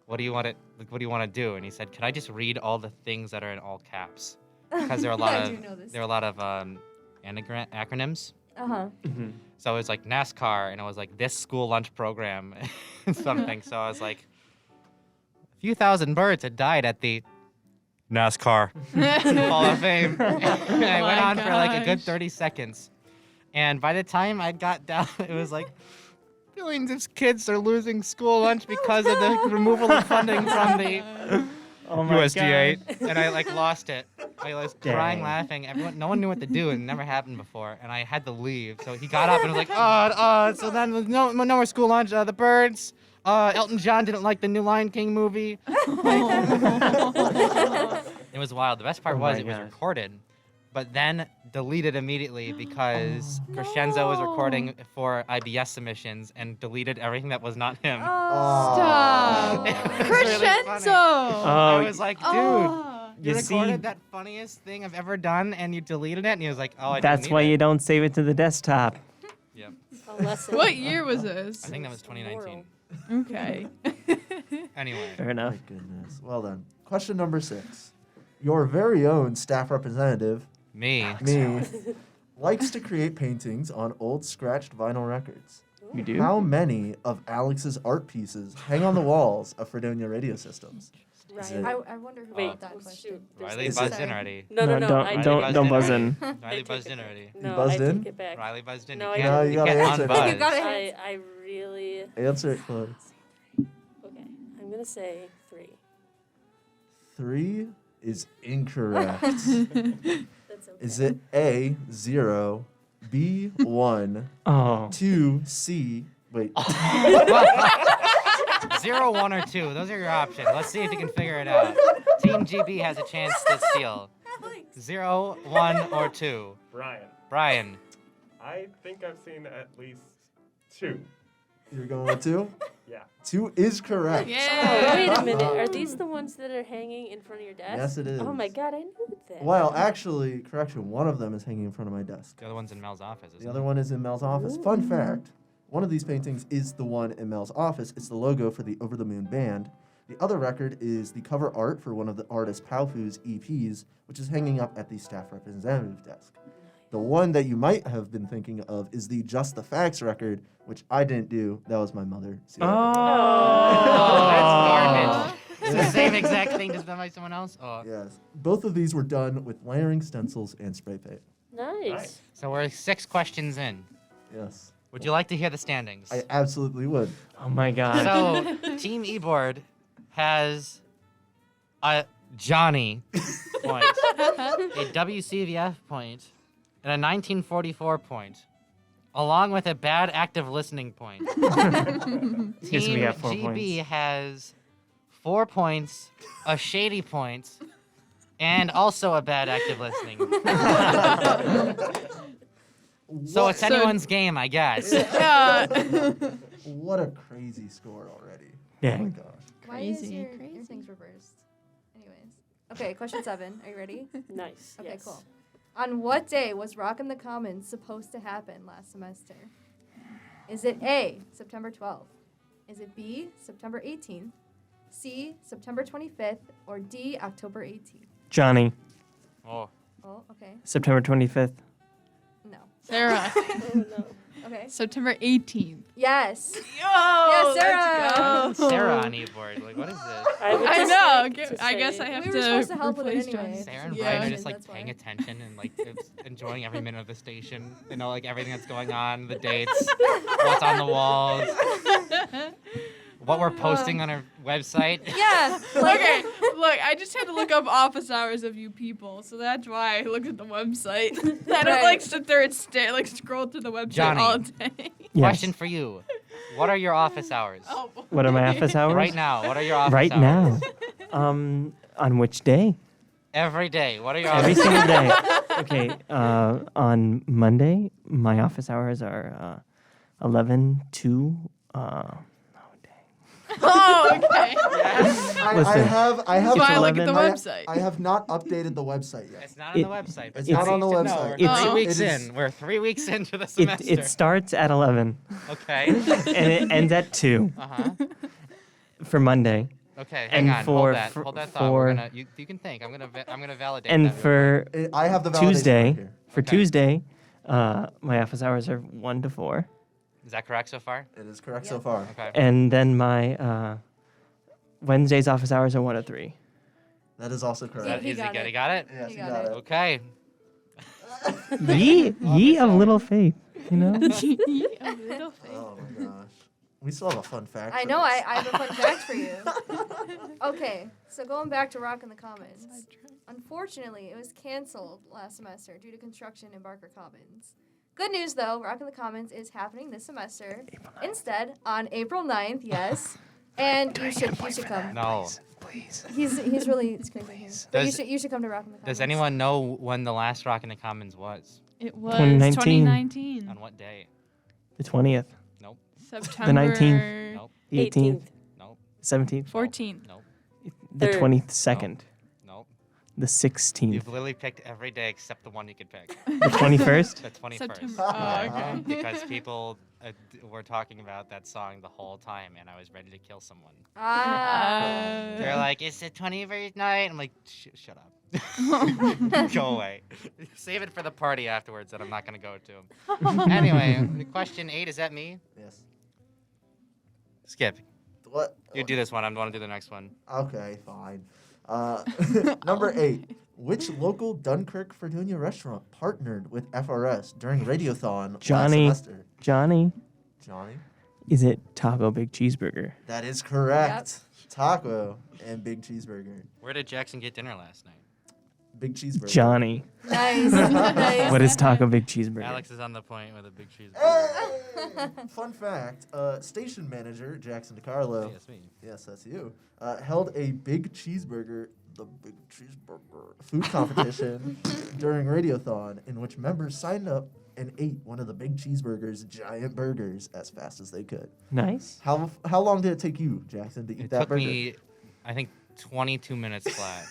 What do you want to do?" And he said, "Could I just read all the things that are in all caps?" Because there are a lot of acronyms. Uh-huh. So it was like NASCAR, and it was like this school lunch program, and something. So I was like, a few thousand birds had died at the NASCAR Hall of Fame. And I went on for like a good 30 seconds. And by the time I got down, it was like, billions of kids are losing school lunch because of the removal of funding from the USDA. And I like lost it. I was crying, laughing. No one knew what to do. It never happened before. And I had to leave. So he got up and was like, so then no more school lunch. The birds. Elton John didn't like the new Lion King movie. It was wild. The best part was it was recorded, but then deleted immediatally because Crescenzo was recording for IBS submissions and deleted everything that was not him. Stop. Crescenzo. I was like, dude, you You recorded see- that funniest thing I've ever done and you deleted it? And he was like, oh, I That's didn't why need you it. don't save it to the desktop. Yeah. What year was this? I think that was 2019. Okay. Anyway. Fair enough. My goodness. Well done. Question number 6. Your very own staff representative, me, likes to create paintings on old scratched vinyl records. You do? How many of Alex's art pieces hang on the walls of Fredonia radio systems? Is it- I wonder who wrote that question. Riley Is buzzed it- in already. No, don't buzz in. Riley buzzed in already. No, buzzed I in? take it back. Riley buzzed in. No, You I can't, No, you gotta can't answer. unbuzz. You gotta I really. Answer it, Chloe. Okay, I'm gonna say 3. 3 is incorrect. That's okay. Is it A, 0, B, 1, Oh. 2, C, wait. 0, 1, or 2. Those are your options. Let's see if you can figure it out. Team GB has a chance to steal. 0, 1, or 2. Brian. I think I've seen at least 2. You're going with 2? Yeah. 2 is correct. Oh, wait a minute. Are these the ones that are hanging in front of your desk? Yes, it is. Oh my god, I knew that. Well, actually, correction, one of them is hanging in front of my desk. The other one's in Mel's office, isn't The other one is in Mel's office. Fun fact, one of these paintings is the one in Mel's office. It's the logo for the Over the Moon band. The other record is the cover art for one of the artist Paufu's EPs, which is hanging up at the staff representative desk. The one that you might have been thinking of is the Just the Facts record, which I didn't do. That was my mother. That's garbage. It's the same exact thing just done by someone else? Oh. Yes. Both of these were done with layering stencils and spray paint. Nice. So we're 6 questions in. Yes. Would you like to hear the standings? I absolutely would. Oh my god. So, Team eBoard has a Johnny point, a WCVF point, and a 1944 point, along with a bad active listening point. Yes, we Team have 4 GB points. has 4 points, a shady point, and also a bad active listening. So it's anyone's game, I guess. Yeah. What a crazy score already. Dang. Oh my gosh. Why is your things reversed? Anyways. Okay, question 7. Are you ready? Nice. Okay, yes. cool. On what day was Rockin' the Commons supposed to happen last semester? Is it A, September 12th? Is it B, September 18th? C, September 25th? Or D, October 18th? Johnny. Oh. Oh, okay. September 25th. No. Sarah. Oh no. Okay. September 18th. Yes. Yo, yes, let's Sarah. go. Sarah on e-board. Like, what is this? I know. I guess I have We to. were supposed to help with it replace anyway. Johnny. Sarah and Yeah. Brian are just like That's paying why. attention and like enjoying every minute of the station. You know, like everything that's going on, the dates, what's on the walls, what we're posting on our website. Yeah. Okay, look, I just had to look up office hours of you people, so that's why I looked at the website. I don't like sit there and scroll through the website Johnny. all day. Yes. Question for you: what are your office hours? Oh, What are my office hours? Right now, what are your office Right hours? now. On which day? Every day. What are your Every office single hours? day. Okay. On Monday, my office hours are 11 to. Oh, okay. I Listen, have That's why I look at the 11. website. I have not updated the website yet. It's not on the website. But It's you not on the need to know. website. We're It's- 3 weeks it is- in. We're 3 weeks into the semester. It starts at 11 Okay. and it ends at 2 Uh-huh. for Monday. Okay, hang And on. for- Hold that thought. for- We're gonna, you can think. I'm gonna validate And that. for I have the validation Tuesday, right here. for Okay. Tuesday, my office hours are 1 to 4. Is that correct so far? It is correct so far. Okay. And then my Wednesday's office hours are 1 to 3. That is also Is correct. that, He is got he it. got it? Yes, He you got got it. it. Okay. Ye of little faith, you know? A little thing. Oh my gosh. We still have a fun fact. I for know. this. I have a fun fact for you. Okay, so going back to Rock in the Commons. Unfortunately, it was canceled last semester due to construction in Barker Commons. Good news though, Rock in the Commons is happening this semester. Instead, on April 9th, yes. And you should come. No. Please. He's really squinting here. But Does- you should come to Rock in the Commons. Does anyone know when the last Rock in the Commons was? It was 2019. 2019. On what day? The 20th, Nope. September. the 19th, Nope. the 18th, Nope. 17th, 14th. Nope. the Third. 22nd, Nope. the 16th, You've literally picked every day except the one you could pick. the 21st. The 21st. September. Oh, okay. Because people were talking about that song the whole time, and I was ready to kill someone. They're like, "It's the 21st night." I'm like, "Shut up, go away. Save it for the party afterwards that I'm not gonna go to." Anyway, question 8 is that me? Yes. Skip. What? You do this one. I want to do the next one. Okay, fine. Number 8. Which local Dunkirk, Fredonia restaurant partnered with FRS during Radiothon Johnny. last semester? Johnny, Johnny? is it Taco Big Cheeseburger? That is correct. Taco and Big Cheeseburger. Where did Jackson get dinner last night? Big Cheeseburger. Johnny. Nice. Nice. What is Taco Big Cheeseburger? Alex is on the point with a big cheeseburger. Fun fact, station manager Jackson DiCarlo. Yes, me. Yes, that's you. Held a big cheeseburger, the big cheeseburger food competition during Radiothon, in which members signed up and ate one of the Big Cheeseburger's giant burgers as fast as they could. Nice. How long did it take you, Jackson, to eat It that took burger? me, I think, 22 minutes flat.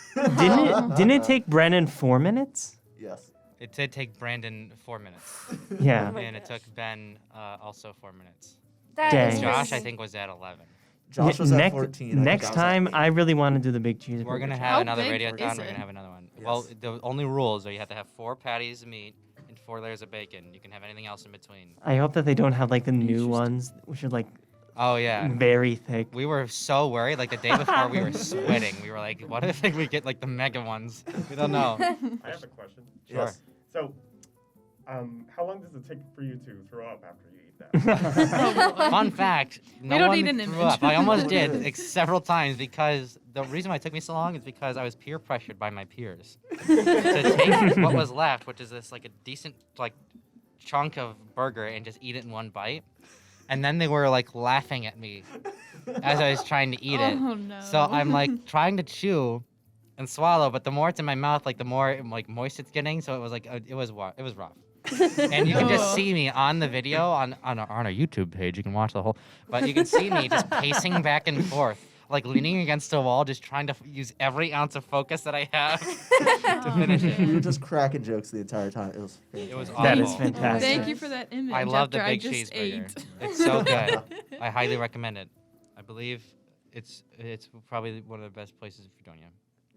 Didn't it take Brennan 4 minutes? Yes. It did take Brandon 4 minutes. Yeah. And it took Ben also 4 minutes. That Dang. is Josh, crazy. I think, was at 11. Josh was next, at 14. I think Next I was at time, 8. I really want to do the Big Cheeseburger. We're going to challenge. have How another big radio is con. We're it? going to have another one. Yes. Well, the only rules are you have to have 4 patties of meat and 4 layers of bacon. You can have anything else in between. I hope that they don't have like the new ones, which are like Oh, yeah. very thick. We were so worried. Like, the day before, we were sweating. We were like, what if we get, like, the mega ones? We don't know. I have a question. Sure. Yes. So, how long does it take for you to throw up after you eat that? Fun fact, no don't one need an threw image. up. I almost did several times because the reason why it took me so long is because I was peer pressured by my peers to take what was left, which is this like a decent like chunk of burger, and just eat it in one bite. And then they were like laughing at me as I was trying to eat it. Oh, no. So I'm like trying to chew and swallow, but the more it's in my mouth, like the more like moist it's getting. So it was like it was rough. And you can just see me on the video on our YouTube page. You can watch the whole, but you can see me just pacing back and forth, like leaning against a wall, just trying to use every ounce of focus that I have to finish it. You were just cracking jokes the entire time. It was It was fantastic. That is awful. fantastic. Thank you for that image. I love the after I big just cheeseburger. ate. It's so good. I highly recommend it. I believe it's probably one of the best places in Fredonia.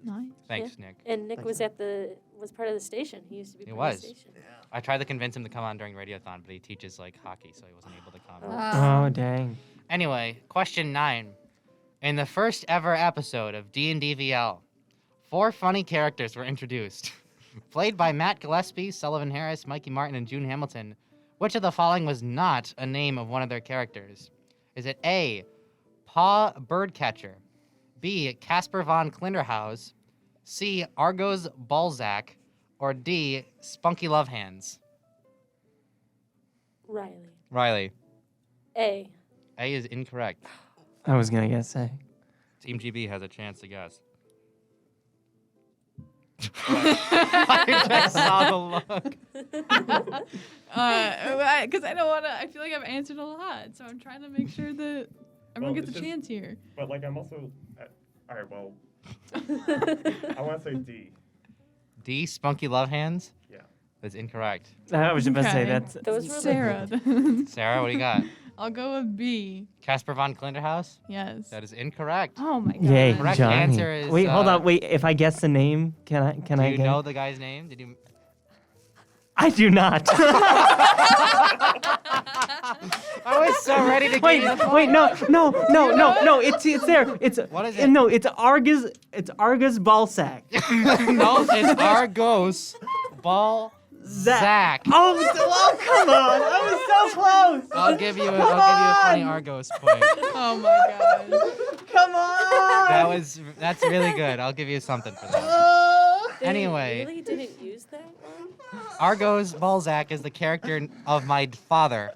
Nice. Thanks, Yeah. Nick. And Nick was part of the station. He used to be He part of was. the station. I tried to convince him to come on during Radiothon, but he teaches like hockey, so he wasn't able to come. Oh, dang. Anyway, question 9. In the first ever episode of D&D VL, 4 funny characters were introduced. Played by Matt Gillespie, Sullivan Harris, Mikey Martin, and June Hamilton. Which of the following was not a name of one of their characters? Is it A, Paw Birdcatcher, B, Casper von Klinderhaus, C, Argos Balzac, or D, Spunky Love Hands? Riley. Riley. A. A is incorrect. I was going to guess A. Team GB has a chance to guess. I saw the look. Because I don't want to. I feel like I've answered a lot, so I'm trying to make sure that everyone gets a chance here. But like I'm also. All right. Well, I want to say D. D, Spunky Love Hands? Yeah. That's incorrect. I was about to say that's Those were Sarah. Sarah, what do you got? I'll go with B. Casper von Klinderhaus? Yes. That is incorrect. Oh my god. Yay, Correct Johnny. answer is. Wait, hold on. Wait, if I guess the name, can I Do you get know the guy's name? Did you? I do not. I was so ready to Wait, give you the wait, no. It's there. It's What is it? No, it's Argus. It's Argus Balsac. No, it's Argos Balzac. Oh, come on! I was so close. I'll give you a funny Argos point. Oh my god. Come on! That's really good. I'll give you something for that. They Anyway. really didn't use that one? Argos Balzac is the character of my father.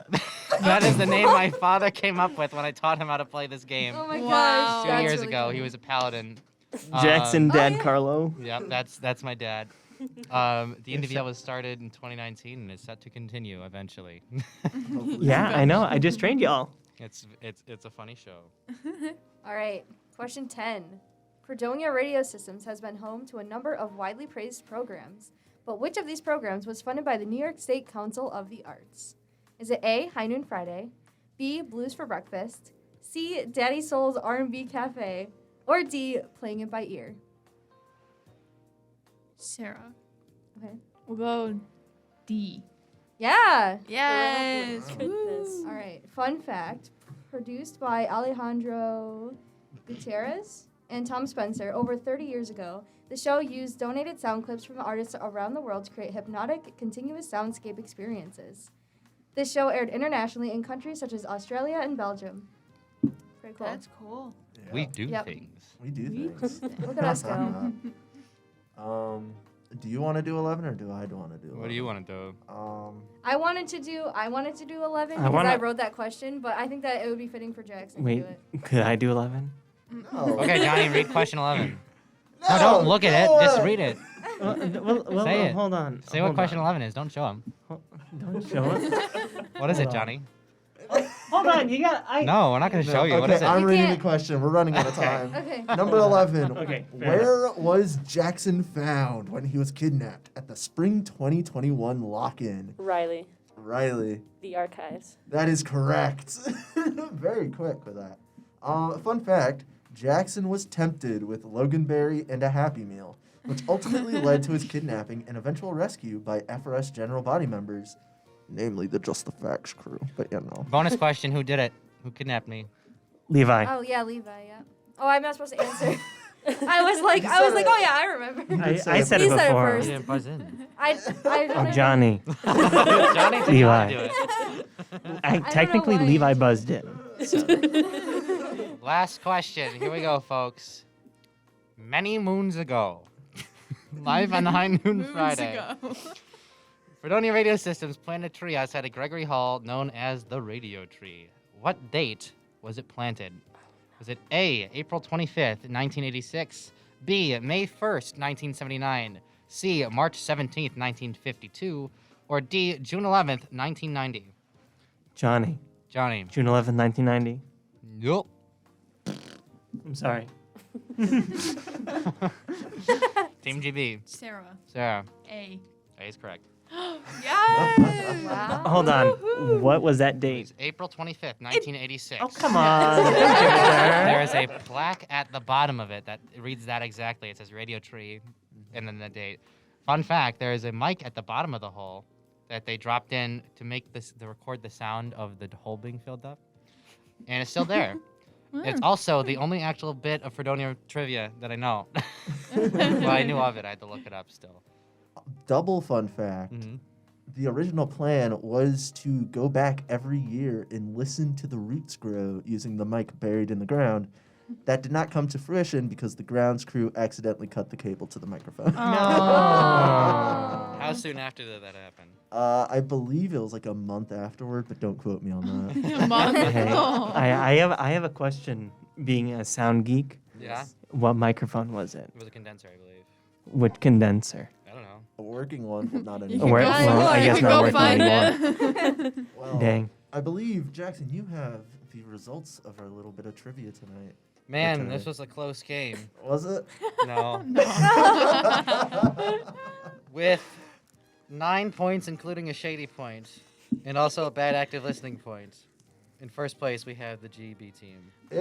That is the name my father came up with when I taught him how to play this game. Oh my Wow. gosh. 2 that's years really ago. cool. He was a paladin. Jackson, Dad, yeah. Carlo. Yeah, that's my dad. D&D VL was started in 2019 and is set to continue eventually. Yeah, I know. I just trained y'all. It's a funny show. All right. Question 10. Fredonia Radio Systems has been home to a number of widely praised programs, but which of these programs was funded by the New York State Council of the Arts? Is it A, High Noon Friday, B, Blues for Breakfast, C, Daddy Soul's R&B Cafe, or D, Playing It by Ear? Sarah. Okay. We'll go D. Yeah. Yes. Goodness. All right. Fun fact. Produced by Alejandro Gutierrez and Tom Spencer over 30 years ago, the show used donated sound clips from artists around the world to create hypnotic, continuous soundscape experiences. This show aired internationally in countries such as Australia and Belgium. Pretty cool. That's cool. We do Yep. things. We do things. Look at us go. Do you want to do 11 or do I want to do 11? What do you want to do? I wanted to do 11 I because wanna- I wrote that question, but I think that it would be fitting for Jackson Wait, to do it. could I do 11? No. Okay, Johnny, read question 11. No, don't look at it. go Just away. read it. Well, Say it. hold on. Say what question 11 is. Don't show him. Don't show us. What is it, Hold on. Johnny? Hold on, you got. No, we're not going to show you. Okay, What is it? I'm You reading can't- the question. We're running out of Okay. time. Okay. Number 11. Okay, fair Where was Jackson found when he was kidnapped at the spring 2021 lock-in? Riley. Riley. The archives. That is correct. Very quick with that. Fun fact, Jackson was tempted with Loganberry and a Happy Meal, which ultimately led to his kidnapping and eventual rescue by FRS general body members, namely the Just the Facts crew. But you know. Bonus question. Who did it? Who kidnapped me? Levi. Oh yeah, Levi. Yeah. Oh, I'm not supposed to answer. I was like, oh yeah, I remember. I said He it said it before. first. You didn't buzz in. Oh, Johnny. Johnny did Levi. not do it. Technically, why. Levi buzzed in. Last question. Here we go, folks. Many moons ago, live on High Noon Moons Friday, ago. Fredonia Radio Systems planted a tree outside of Gregory Hall known as the Radio Tree. What date was it planted? Was it A, April 25th, 1986, B, May 1st, 1979, C, March 17th, 1952, or D, June 11th, 1990? Johnny. Johnny. June 11th, 1990. Nope. I'm sorry. Team GB. Sarah. Sarah. A. A is correct. Yes. Wow. Hold on. What was that date? April 25th, 1986. Oh, come on. There is a plaque at the bottom of it that reads that exactly. It says Radio Tree and then the date. Fun fact, there is a mic at the bottom of the hole that they dropped in to make this to record the sound of the hole being filled up. And it's still there. It's also the only actual bit of Fredonia trivia that I know. Well, I knew of it. I had to look it up still. Double fun fact. The original plan was to go back every year and listen to the roots grow using the mic buried in the ground. That did not come to fruition because the grounds crew accidentally cut the cable to the microphone. How soon after did that happen? I believe it was like a month afterward, but don't quote me on that. A month? Okay. Oh. I have a question. Being a sound geek, Yeah? what microphone was it? It was a condenser, I believe. What condenser? I don't know. A working one, but not You anymore. can Well, I you guess can not go working find anymore. it. Well, Dang. I believe, Jackson, you have the results of our little bit of trivia tonight. Man, this was a close game. Was it? No. With 9 points, including a shady point, and also a bad active listening point. In first place, we have the GB team. In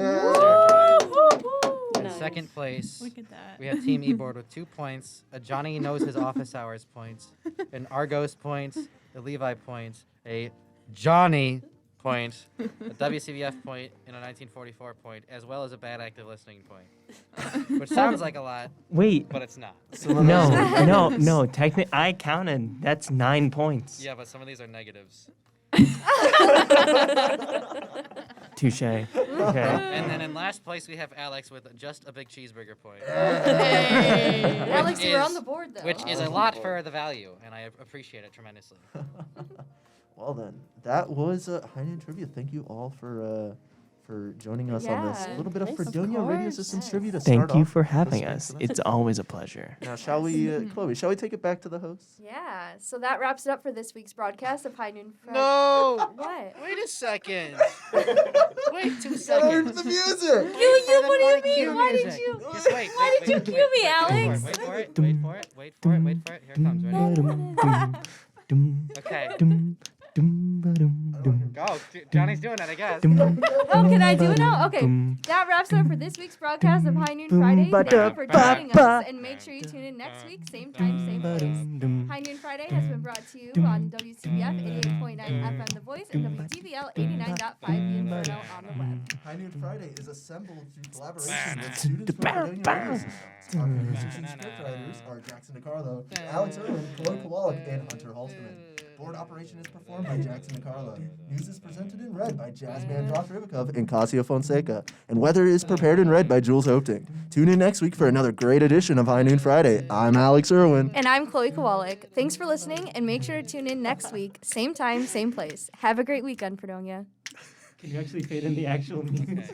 Nice. second place, Look at that. we have Team E-Board with 2 points, a Johnny Knows His Office Hours point, an Argos point, a Levi point, a Johnny point, a WCBF point, and a 1944 point, as well as a bad active listening point. Which sounds like a lot, Wait. but it's not. No. Technically, I counted. That's 9 points. Yeah, but some of these are negatives. Touche. Okay. And then in last place, we have Alex with just a big cheeseburger point. Hey. Which Alex, you were is- on the board, though. Which is a lot for the value, and I appreciate it tremendously. Well then, that was High Noon Trivia. Thank you all for joining us on this Yeah, little bit of of Fredonia Radio course. Systems Trivia to start Thank you off for this having week us. tonight. It's always a pleasure. Now, shall we, Chloe, shall we take it back to the hosts? Yeah, so that wraps it up for this week's broadcast of High Noon Friday. No! What? Wait a second. Wait 2 Gotta seconds. hear the music. You, what do you mean? Why did you? Just wait. Why did you cue me, Alex? Wait for it. Wait for it. Here it comes. Ready? Okay. Go. Johnny's doing it, I guess. Oh, can I do it now? Okay, that wraps it up for this week's broadcast of High Noon Friday. Thank you for joining us, and make sure you tune in next week, same time, same place. High Noon Friday has been brought to you on WCBF 88.9 FM The Voice and WDVL 89.5 The Inferno on the web. High Noon Friday is assembled through collaboration with students from Fredonia Radio Systems. Our producers and scriptwriters are Jackson DiCarlo, Alex Erwin, Kowalyk, and Hunter Halterman. Board operation is performed by Jackson DiCarlo. News is presented and read by Jazzman Ribakove and Cascio Fonseca. And weather is prepared and read by Jules Hoepting. Tune in next week for another great edition of High Noon Friday. I'm Alex Erwin. And I'm Chloe Kowalyk. Thanks for listening, and make sure to tune in next week, same time, same place. Have a great weekend, Fredonia. Can you actually fade in the actual news?